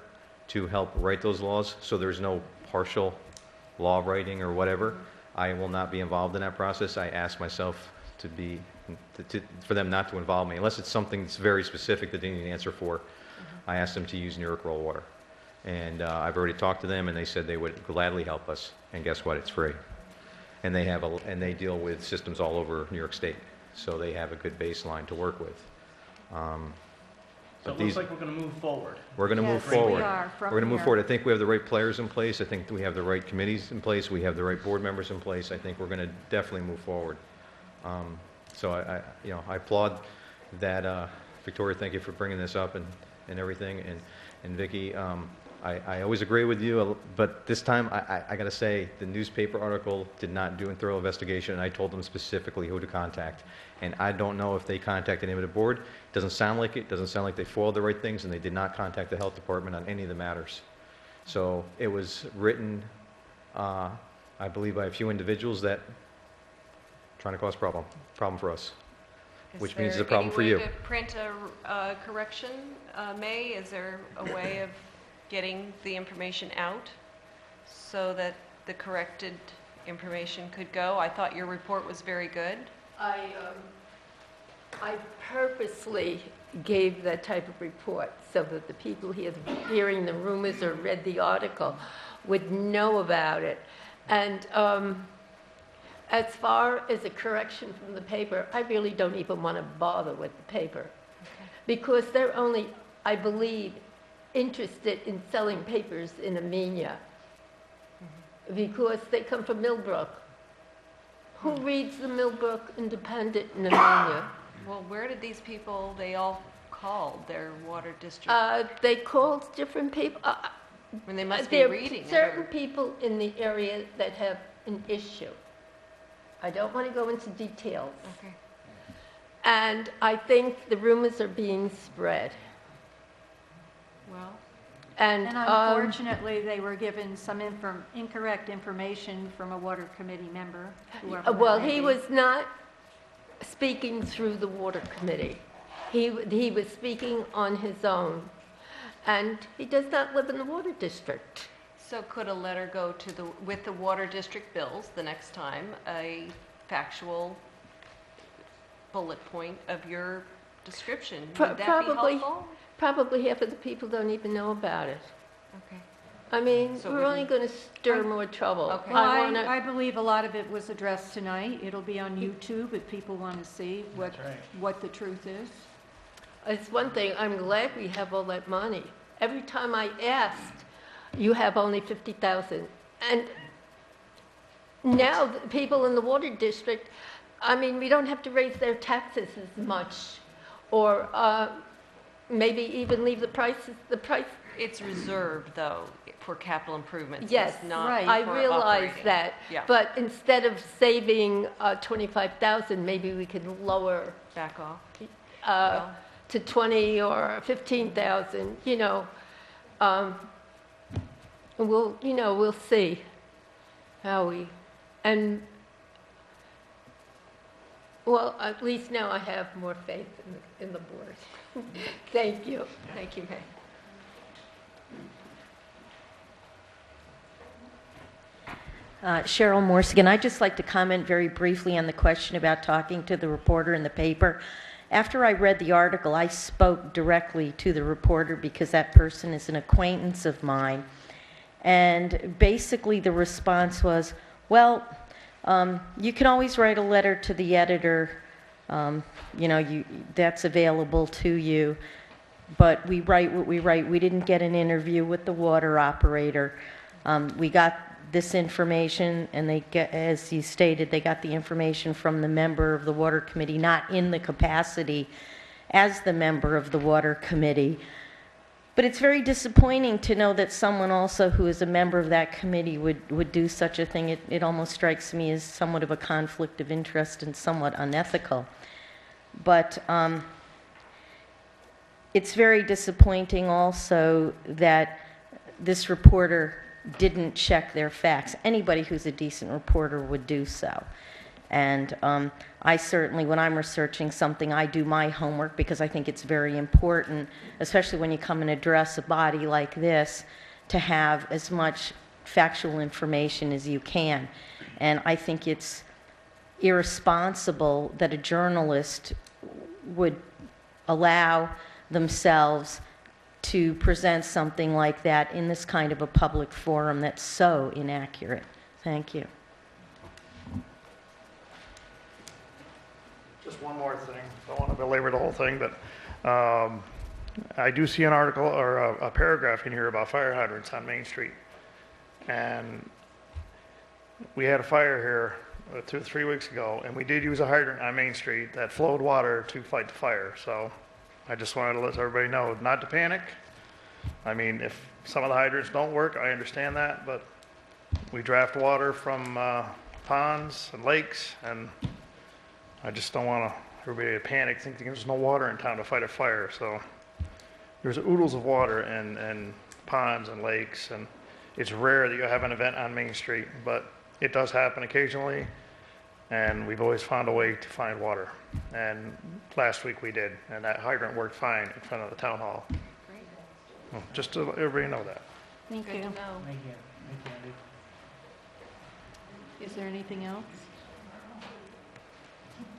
to help write those laws, so there's no partial law writing or whatever. I will not be involved in that process. I asked myself for them not to involve me, unless it's something that's very specific that they need an answer for. I asked them to use New York Rural Water. And I've already talked to them, and they said they would gladly help us. And guess what? It's free. And they deal with systems all over New York State, so they have a good baseline to work with. So it looks like we're going to move forward. We're going to move Yes, we forward. are, from We're going to move here. forward. I think we have the right players in place. I think we have the right committees in place. We have the right board members in place. I think we're going to definitely move forward. So I applaud that. Victoria, thank you for bringing this up and everything. And Vicki, I always agree with you, but this time I got to say the newspaper article did not do a thorough investigation, and I told them specifically who to contact. And I don't know if they contacted any of the board. It doesn't sound like it. Doesn't sound like they foiled the right things, and they did not contact the health department on any of the matters. So it was written, I believe, by a few individuals that trying to cause problem for us, which means it's a problem for you. Is there any way to print a correction, May? Is there a way of getting the information out so that the corrected information could go? I thought your report was very good. I purposely gave that type of report so that the people hearing the rumors or read the article would know about it. And as far as a correction from the paper, I really don't even want to bother with the paper. Because they're only, I believe, interested in selling papers in Amenia. Because they come from Millbrook. Who reads the Millbrook Independent in Amenia? Well, where did these people, they all called their water district? They called different people. When they must be There are reading it. certain people in the area that have an issue. I don't want to go into details. Okay. And I think the rumors are being spread. Well, And, And unfortunately, they were given some incorrect information from a water committee member, whoever that well, may he be. was not speaking through the water committee. He was speaking on his own. And he does not live in the water district. so could a letter go to the, with the water district bills the next time, a factual bullet point of your description? Would that be helpful? Probably half of the people don't even know about it. Okay. I mean, So we're only wouldn't- going to stir more trouble. Okay. Well, I wanna- I believe a lot of it was addressed tonight. It'll be on YouTube if people want to see That's right. what the truth is. It's one thing, I'm glad we have all that money. Every time I asked, you have only 50,000. And now, the people in the water district, I mean, we don't have to raise their taxes as much, or maybe even leave the price. It's reserved, though, for capital improvements. Yes, It's not right. I for realize operating. that. Yeah. But instead of saving 25,000, maybe we could lower Back off. to 20 or 15,000, you know. We'll see how we, and, well, at least now I have more faith in the board. Thank you. Thank you, Kay. Cheryl Morsigan, I'd just like to comment very briefly on the question about talking to the reporter in the paper. After I read the article, I spoke directly to the reporter because that person is an acquaintance of mine. And basically the response was, well, you can always write a letter to the editor, that's available to you, but we write what we write. We didn't get an interview with the water operator. We got this information, and as you stated, they got the information from the member of the water committee, not in the capacity as the member of the water committee. But it's very disappointing to know that someone also who is a member of that committee would do such a thing. It almost strikes me as somewhat of a conflict of interest and somewhat unethical. But it's very disappointing also that this reporter didn't check their facts. Anybody who's a decent reporter would do so. And I certainly, when I'm researching something, I do my homework because I think it's very important, especially when you come and address a body like this, to have as much factual information as you can. And I think it's irresponsible that a journalist would allow themselves to present something like that in this kind of a public forum that's so inaccurate. Thank you. Just one more thing. Don't want to belabor the whole thing, but I do see an article or a paragraph in here about fire hydrants on Main Street. And we had a fire here 2 or 3 weeks ago, and we did use a hydrant on Main Street that flowed water to fight the fire. So I just wanted to let everybody know not to panic. I mean, if some of the hydrants don't work, I understand that, but we draft water from ponds and lakes, and I just don't want everybody to panic, thinking there's no water in town to fight a fire. So there's oodles of water in ponds and lakes, and it's rare that you have an event on Main Street, but it does happen occasionally, and we've always found a way to find water. And last week we did, and that hydrant worked fine in front of the town hall. Great. Well, just to let everybody know that. Thank Good you. to know. Thank you. Thank you, Andy. Is there anything else?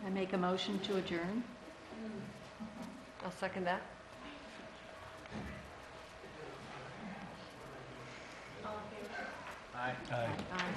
I make a motion to adjourn. I'll second that. Aye. Aye.